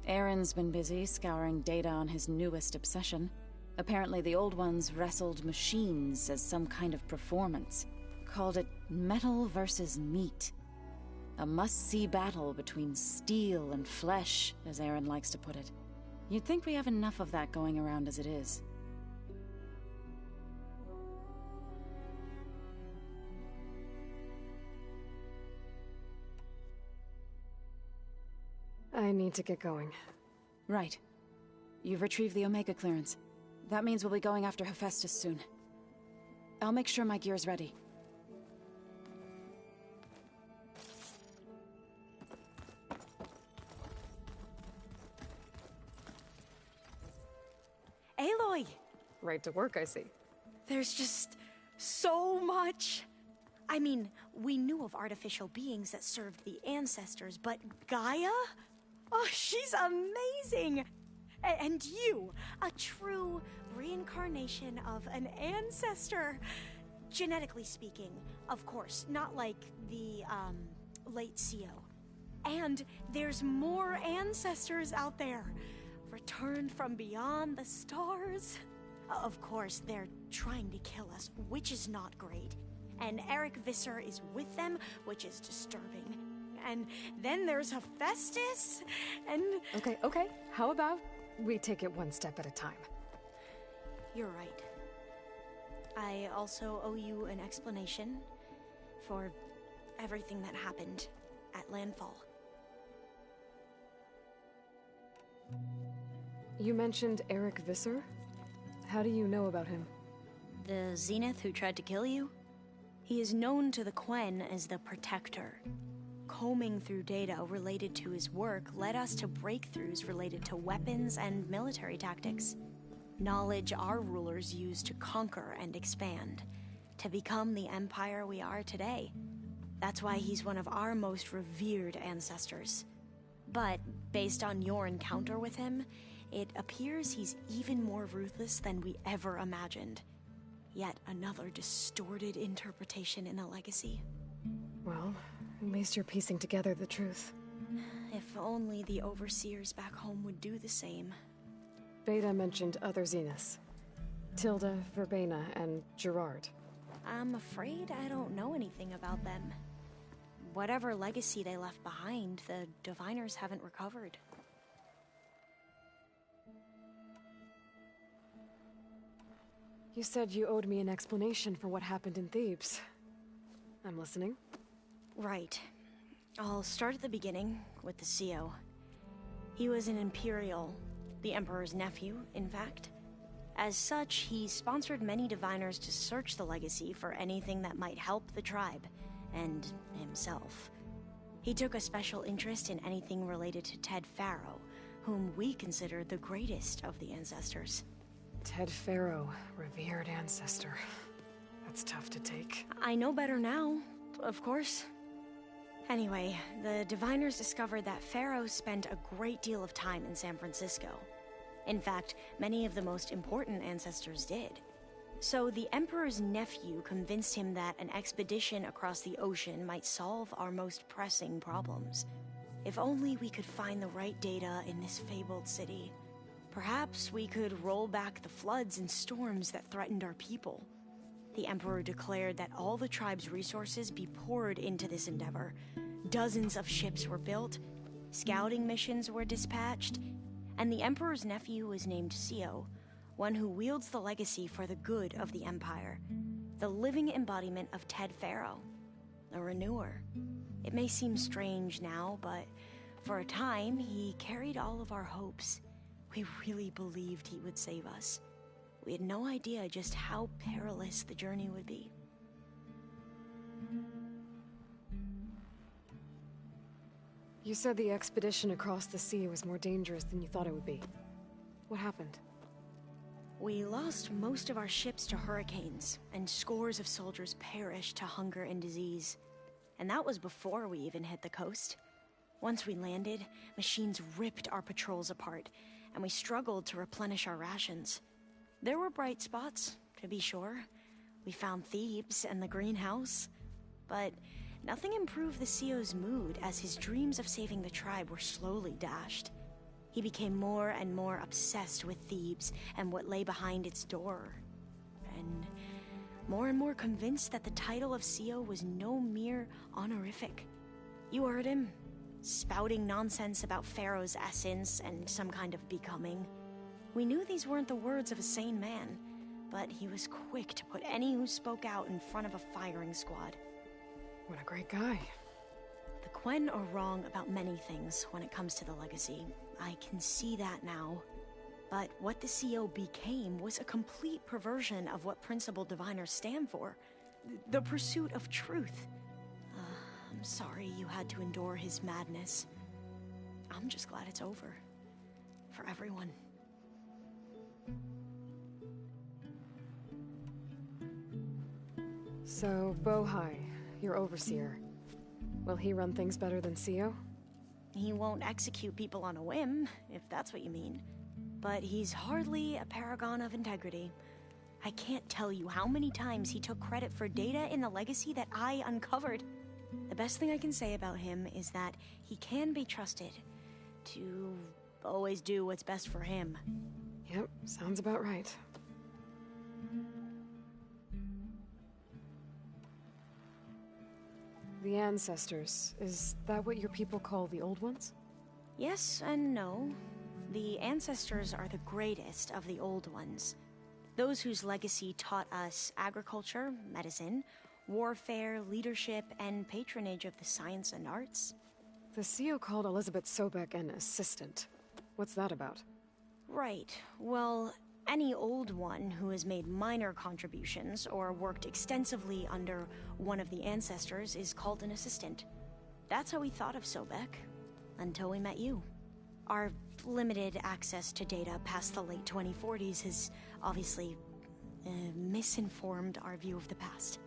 Aaron's been busy scouring data on his newest obsession. Apparently the old ones wrestled machines as some kind of performance. Called it metal versus meat. A must-see battle between steel and flesh, as Aaron likes to put it. You'd think we have enough of that going around as it is. I need to get going. Right. You've retrieved the Omega clearance. That means we'll be going after Hephaestus soon. I'll make sure my gear's ready. Aloy! Right to work, I see. There's just so much. I mean, we knew of artificial beings that served the ancestors, but Gaia? Oh, she's amazing! And you, a true reincarnation of an ancestor. Genetically speaking, of course, not like the, late CO. And there's more ancestors out there, returned from beyond the stars. Of course, they're trying to kill us, which is not great. And Eric Visser is with them, which is disturbing. And then there's Hephaestus, and... Okay. How about we take it one step at a time? You're right. I also owe you an explanation for everything that happened at Landfall. You mentioned Eric Visser? How do you know about him? The Zenith who tried to kill you? He is known to the Quen as the Protector. Combing through data related to his work led us to breakthroughs related to weapons and military tactics. Knowledge our rulers used to conquer and expand, to become the empire we are today. That's why he's one of our most revered ancestors. But based on your encounter with him, it appears he's even more ruthless than we ever imagined. Yet another distorted interpretation in the legacy. Well, at least you're piecing together the truth. If only the overseers back home would do the same. Beta mentioned other Zeniths. Tilda, Verbena, and Gerard. I'm afraid I don't know anything about them. Whatever legacy they left behind, the Diviners haven't recovered. You said you owed me an explanation for what happened in Thebes. I'm listening. Right. I'll start at the beginning, with the CO. He was an Imperial, the Emperor's nephew, in fact. As such, he sponsored many Diviners to search the legacy for anything that might help the tribe, and himself. He took a special interest in anything related to Ted Faro, whom we consider the greatest of the ancestors. Ted Faro, revered ancestor. That's tough to take. I know better now, of course. Anyway, the Diviners discovered that Faro spent a great deal of time in San Francisco. In fact, many of the most important ancestors did. So the Emperor's nephew convinced him that an expedition across the ocean might solve our most pressing problems. If only we could find the right data in this fabled city. Perhaps we could roll back the floods and storms that threatened our people. The Emperor declared that all the tribe's resources be poured into this endeavor. Dozens of ships were built, scouting missions were dispatched, and the Emperor's nephew was named CO, one who wields the legacy for the good of the Empire, the living embodiment of Ted Faro, a renewer. It may seem strange now, but for a time, he carried all of our hopes. We really believed he would save us. We had no idea just how perilous the journey would be. You said the expedition across the sea was more dangerous than you thought it would be. What happened? We lost most of our ships to hurricanes, and scores of soldiers perished to hunger and disease. And that was before we even hit the coast. Once we landed, machines ripped our patrols apart, and we struggled to replenish our rations. There were bright spots, to be sure. We found Thebes and the greenhouse, but nothing improved the CEO's mood as his dreams of saving the tribe were slowly dashed. He became more and more obsessed with Thebes and what lay behind its door, and more convinced that the title of CEO was no mere honorific. You heard him, spouting nonsense about Pharaoh's essence and some kind of becoming. We knew these weren't the words of a sane man, but he was quick to put any who spoke out in front of a firing squad. What a great guy. The Quen are wrong about many things when it comes to the legacy. I can see that now. But what the CEO became was a complete perversion of what principal diviners stand for. The pursuit of truth. I'm sorry you had to endure his madness. I'm just glad it's over. For everyone. So, Bohai, your overseer. Will he run things better than CEO? He won't execute people on a whim, if that's what you mean. But he's hardly a paragon of integrity. I can't tell you how many times he took credit for data in the legacy that I uncovered. The best thing I can say about him is that he can be trusted to always do what's best for him. Yep, sounds about right. The ancestors, is that what your people call the old ones? Yes and no. The ancestors are the greatest of the old ones. Those whose legacy taught us agriculture, medicine, warfare, leadership, and patronage of the science and arts. The CEO called Elizabeth Sobek an assistant. What's that about? Right. Well, any old one who has made minor contributions or worked extensively under one of the ancestors is called an assistant. That's how we thought of Sobek, until we met you. Our limited access to data past the late 2040s has obviously misinformed our view of the past.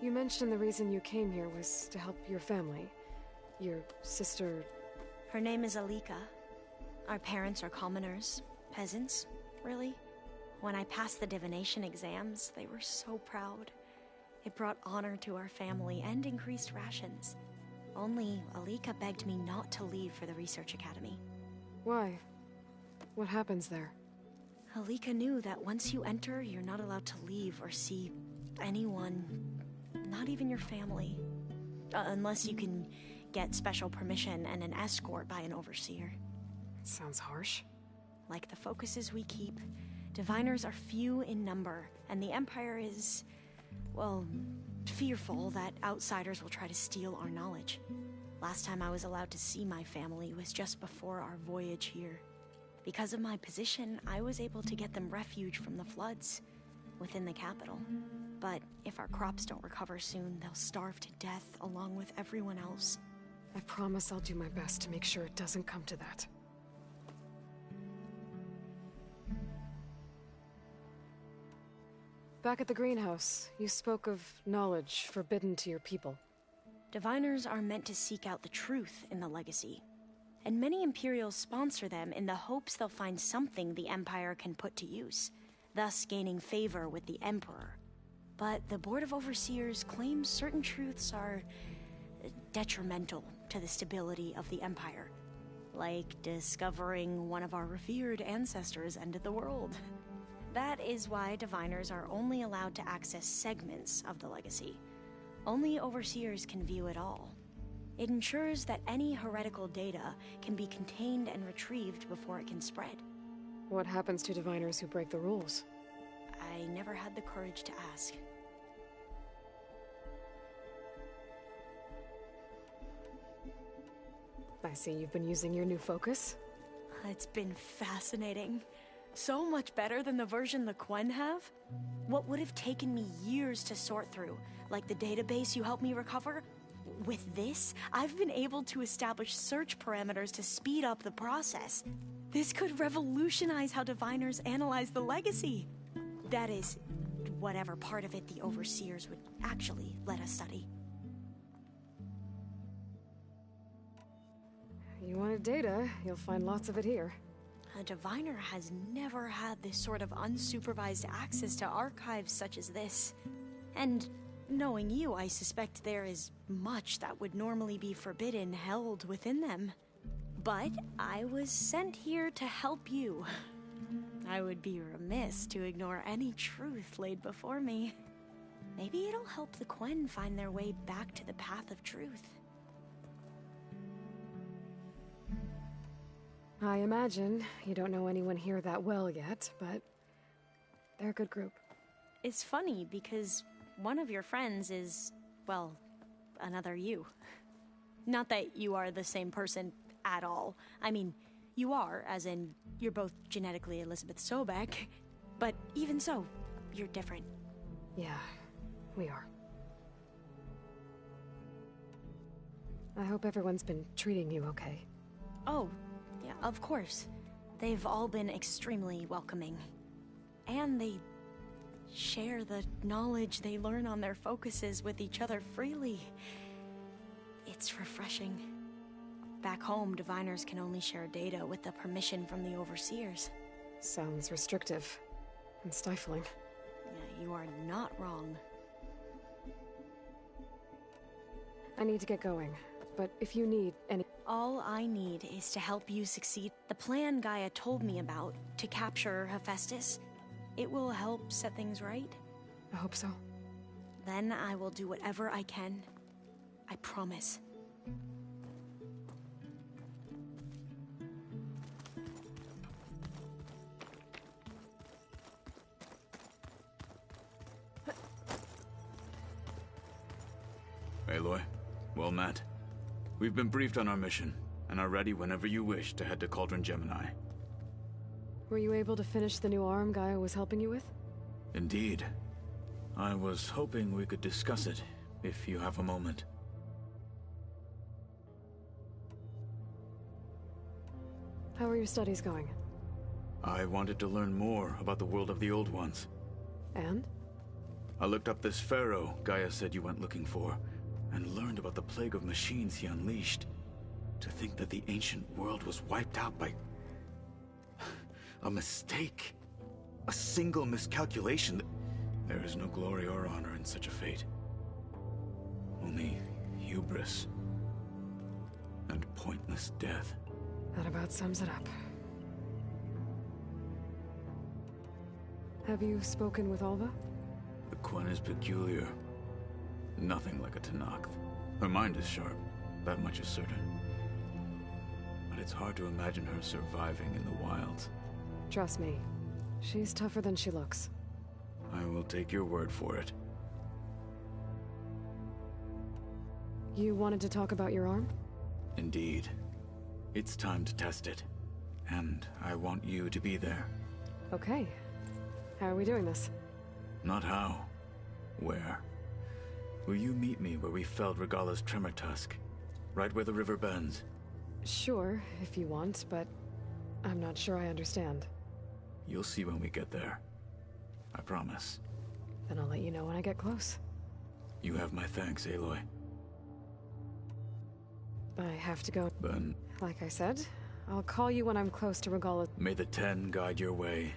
You mentioned the reason you came here was to help your family. Your sister... Her name is Alika. Our parents are commoners. Peasants, really. When I passed the divination exams, they were so proud. It brought honor to our family and increased rations. Only Alika begged me not to leave for the research academy. Why? What happens there? Alika knew that once you enter, you're not allowed to leave or see anyone, not even your family. Unless you can get special permission and an escort by an overseer. Sounds harsh. Like the focuses we keep, diviners are few in number, and the Empire is, well, fearful that outsiders will try to steal our knowledge. Last time I was allowed to see my family was just before our voyage here. Because of my position, I was able to get them refuge from the floods within the capital. But if our crops don't recover soon, they'll starve to death along with everyone else. I promise I'll do my best to make sure it doesn't come to that. Back at the greenhouse, you spoke of knowledge forbidden to your people. Diviners are meant to seek out the truth in the legacy. And many Imperials sponsor them in the hopes they'll find something the Empire can put to use, thus gaining favor with the Emperor. But the Board of Overseers claims certain truths are detrimental to the stability of the Empire. Like discovering one of our revered ancestors ended the world. That is why diviners are only allowed to access segments of the legacy. Only overseers can view it all. It ensures that any heretical data can be contained and retrieved before it can spread. What happens to diviners who break the rules? I never had the courage to ask. I see you've been using your new focus. It's been fascinating. So much better than the version the Quen have. What would have taken me years to sort through, like the database you helped me recover, with this, I've been able to establish search parameters to speed up the process. This could revolutionize how diviners analyze the legacy. That is, whatever part of it the overseers would actually let us study. You wanted data, you'll find lots of it here. A diviner has never had this sort of unsupervised access to archives such as this. And knowing you, I suspect there is much that would normally be forbidden held within them. But I was sent here to help you. I would be remiss to ignore any truth laid before me. Maybe it'll help the Quen find their way back to the path of truth. I imagine you don't know anyone here that well yet, but they're a good group. It's funny because one of your friends is, well, another you. Not that you are the same person at all. I mean, you are, as in, you're both genetically Elizabeth Sobek, but even so, you're different. Yeah, we are. I hope everyone's been treating you okay. Oh, yeah, of course. They've all been extremely welcoming. And they share the knowledge they learn on their focuses with each other freely. It's refreshing. Back home, diviners can only share data with the permission from the overseers. Sounds restrictive and stifling. Yeah, you are not wrong. I need to get going, but if you need any... All I need is to help you succeed. The plan Gaia told me about to capture Hephaestus, it will help set things right. I hope so. Then I will do whatever I can. I promise. Aloy, well met. We've been briefed on our mission, and are ready whenever you wish to head to Cauldron Gemini. Were you able to finish the new arm Gaia was helping you with? Indeed. I was hoping we could discuss it, if you have a moment. How are your studies going? I wanted to learn more about the world of the Old Ones. And? I looked up this pharaoh Gaia said you went looking for, and learned about the plague of machines he unleashed. To think that the ancient world was wiped out by... a mistake. A single miscalculation. There is no glory or honor in such a fate. Only hubris. And pointless death. That about sums it up. Have you spoken with Alva? The Quen is peculiar. Nothing like a Tenakth. Her mind is sharp, that much is certain. But it's hard to imagine her surviving in the wilds. Trust me, she's tougher than she looks. I will take your word for it. You wanted to talk about your arm? Indeed. It's time to test it. And I want you to be there. Okay. How are we doing this? Not how. Where? Will you meet me where we felled Regala's tremor tusk? Right where the river bends? Sure, if you want, but I'm not sure I understand. You'll see when we get there. I promise. Then I'll let you know when I get close. You have my thanks, Aloy. I have to go. Then... Like I said, I'll call you when I'm close to Regala. May the Ten guide your way.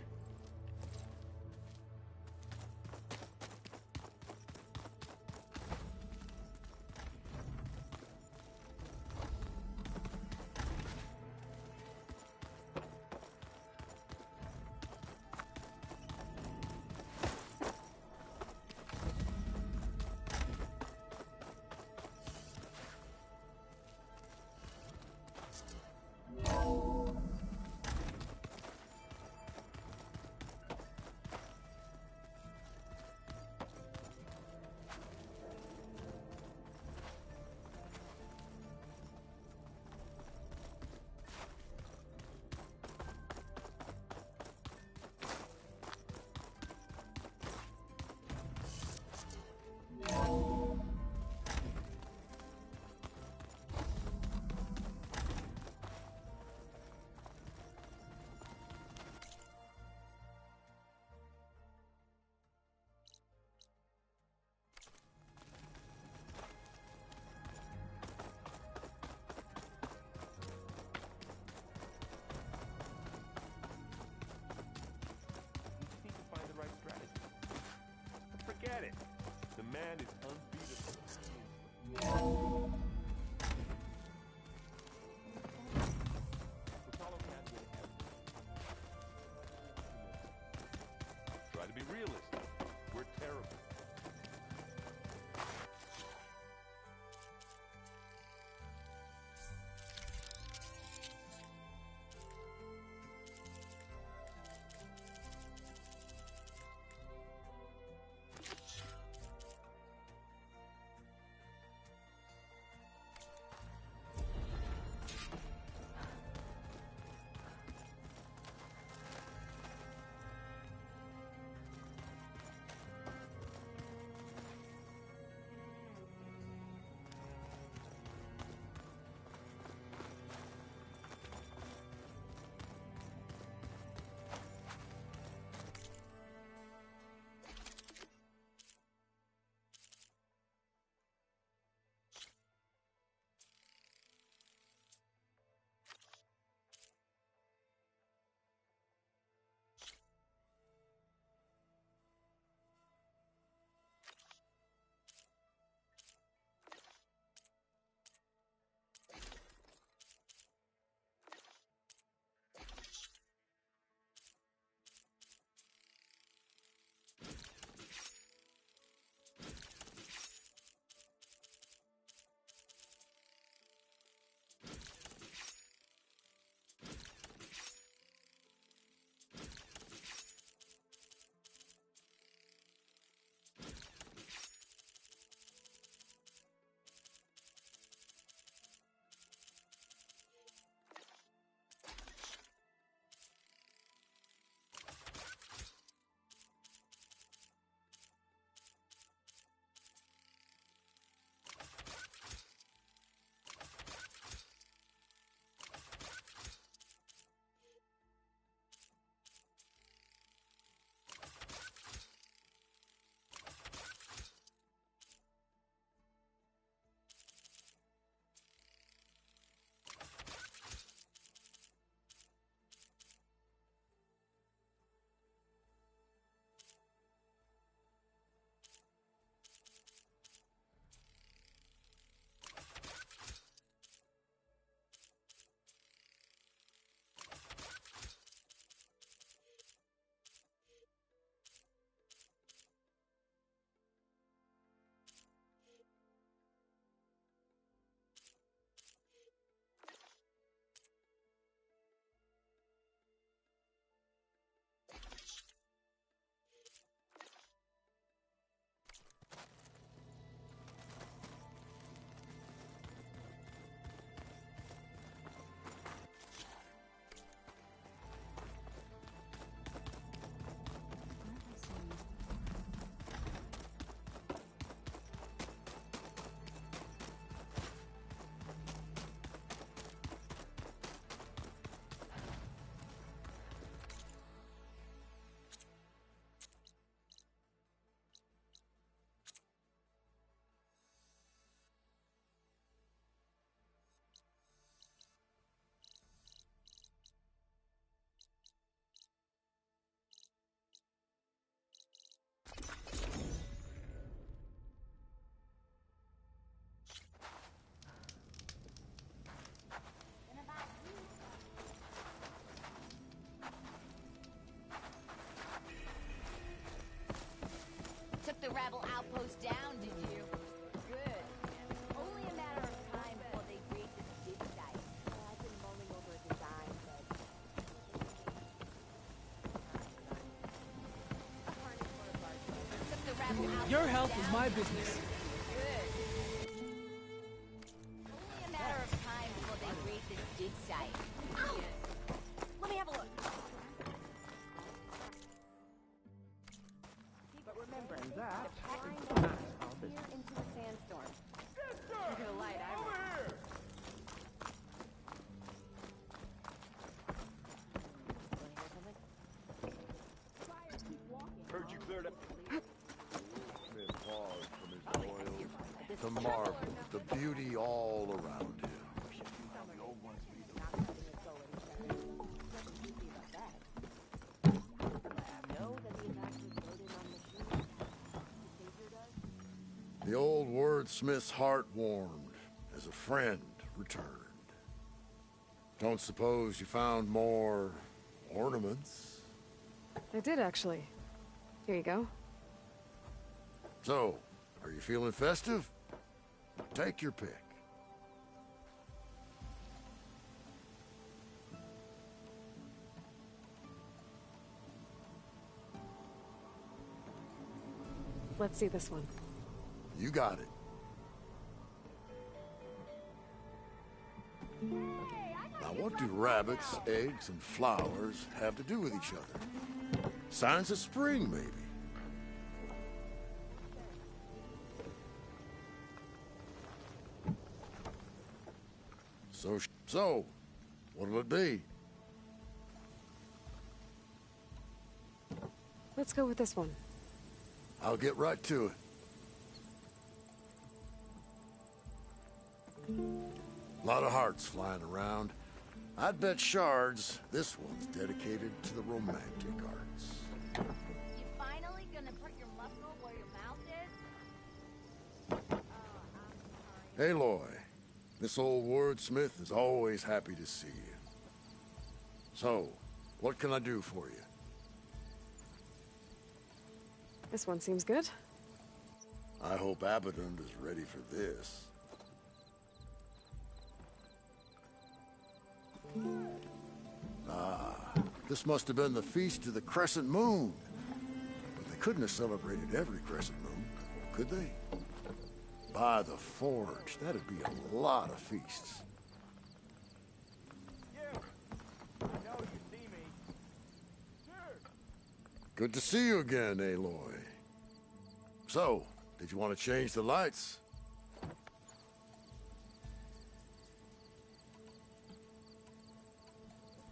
man is unbeatable. Apollo can't win everything. Try to be realistic. We're terrible. Took the rebel outpost down, did you? Good. Only a matter of time before they raid this dig site. I've been mulling over a design, but... Took the rebel outpost Your health down, is my did you? business. Good. Only a matter of time before they raid this dig site. Ow! Let me have a look. But remember, that the pattern is goes our here business. into a sandstorm. Sister! You're gonna light Over here! Heard you cleared up. Smith paused from his toils to marvel at the beauty all around him. The old wordsmith's heart warmed as a friend returned. Don't suppose you found more ornaments? I did, actually. Here you go. So, are you feeling festive? Take your pick. Let's see this one. You got it. Now what do rabbits, eggs, and flowers have to do with each other? Signs of spring, maybe. So, what'll it be? Let's go with this one. I'll get right to it. A lot of hearts flying around. I'd bet shards this one's dedicated to the romantic arts. You finally gonna put your muscle where your mouth is? Aloy, this old wordsmith is always happy to see you. So, what can I do for you? This one seems good. I hope Abaddon is ready for this. Ah, this must have been the Feast of the Crescent Moon. But they couldn't have celebrated every crescent moon, could they? By the Forge, that'd be a lot of feasts. I know you see me. Sure. Good to see you again, Aloy. So, did you want to change the lights?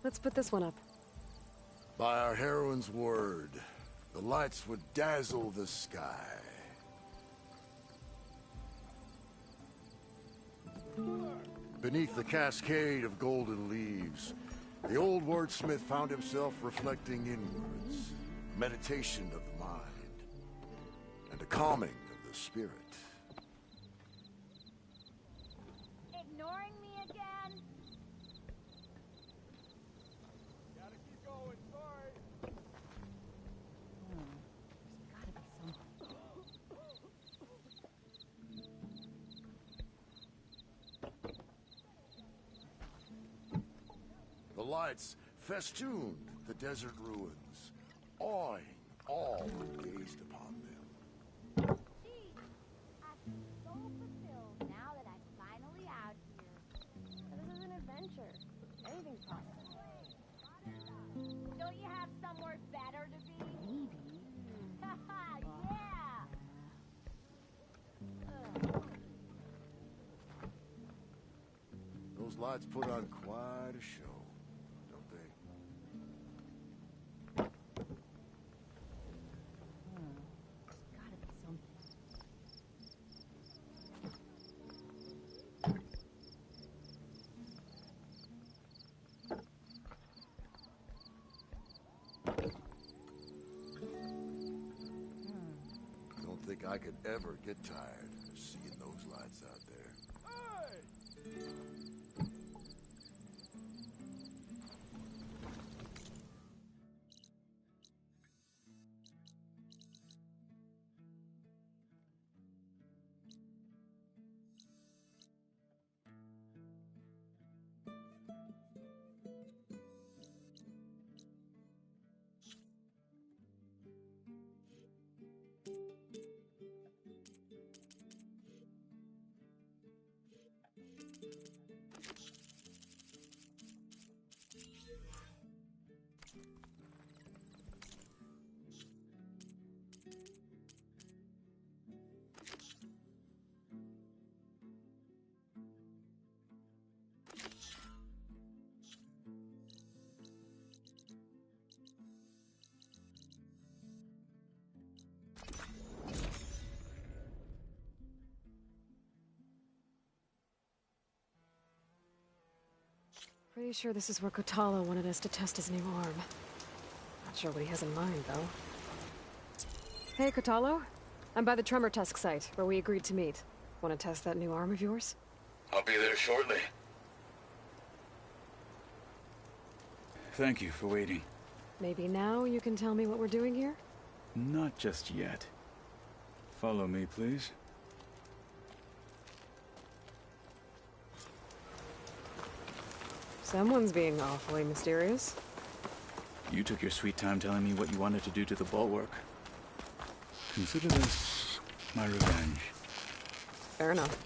Let's put this one up. By our heroine's word, the lights would dazzle the sky. Beneath the cascade of golden leaves, the old wordsmith found himself reflecting inwards, meditation of the mind, and a calming of the spirit. Ignoring me again? Gotta keep going, sorry. The lights festooned the desert ruins, awing all who gazed upon them. Gee, I feel so fulfilled now that I'm finally out here. This is an adventure. Anything's possible. Don't you have somewhere better to be? Maybe. Haha, yeah! Those lights put on quite a show, don't they? Gotta be something. Don't think I could ever get tired of seeing those lights out there. Pretty sure this is where Kotalo wanted us to test his new arm. Not sure what he has in mind, though. Hey, Kotalo. I'm by the Tremor Tusk site, where we agreed to meet. Want to test that new arm of yours? I'll be there shortly. Thank you for waiting. Maybe now you can tell me what we're doing here? Not just yet. Follow me, please. Someone's being awfully mysterious. You took your sweet time telling me what you wanted to do to the bulwark. Consider this my revenge. Fair enough.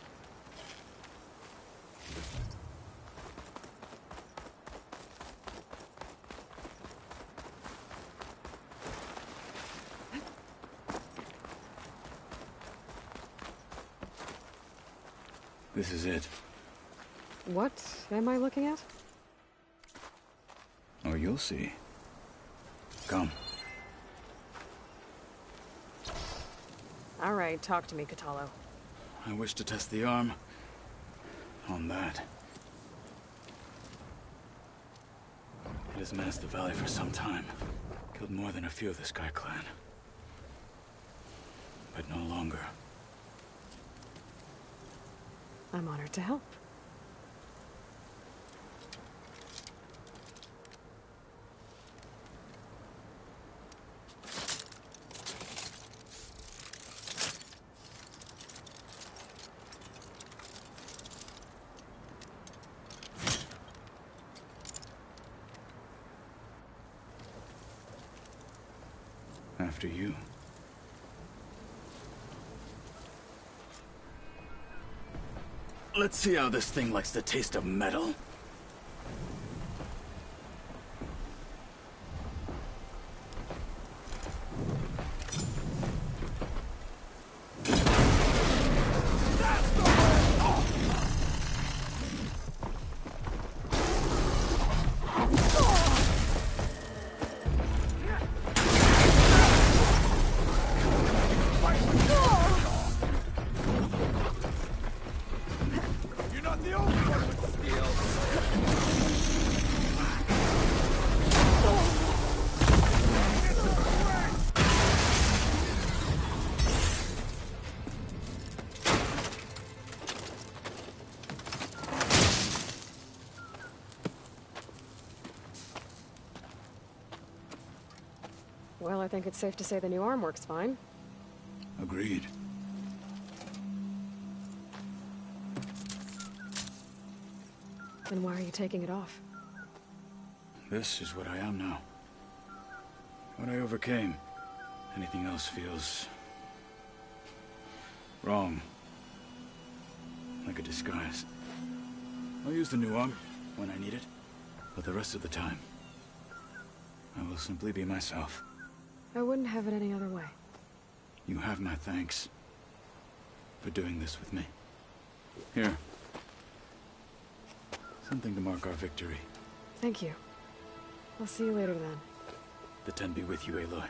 This is it. What am I looking at? Oh, you'll see. Come. All right, talk to me, Catalo. I wish to test the arm on that. It has menaced the valley for some time. Killed more than a few of the Sky Clan. But no longer. I'm honored to help. After you. Let's see how this thing likes the taste of metal. Well, I think it's safe to say the new arm works fine. Agreed. Then why are you taking it off? This is what I am now. What I overcame. Anything else feels wrong. Like a disguise. I'll use the new arm when I need it, but the rest of the time, I will simply be myself. I wouldn't have it any other way. You have my thanks for doing this with me. Here. Something to mark our victory. Thank you. I'll see you later then. The Ten be with you, Aloy.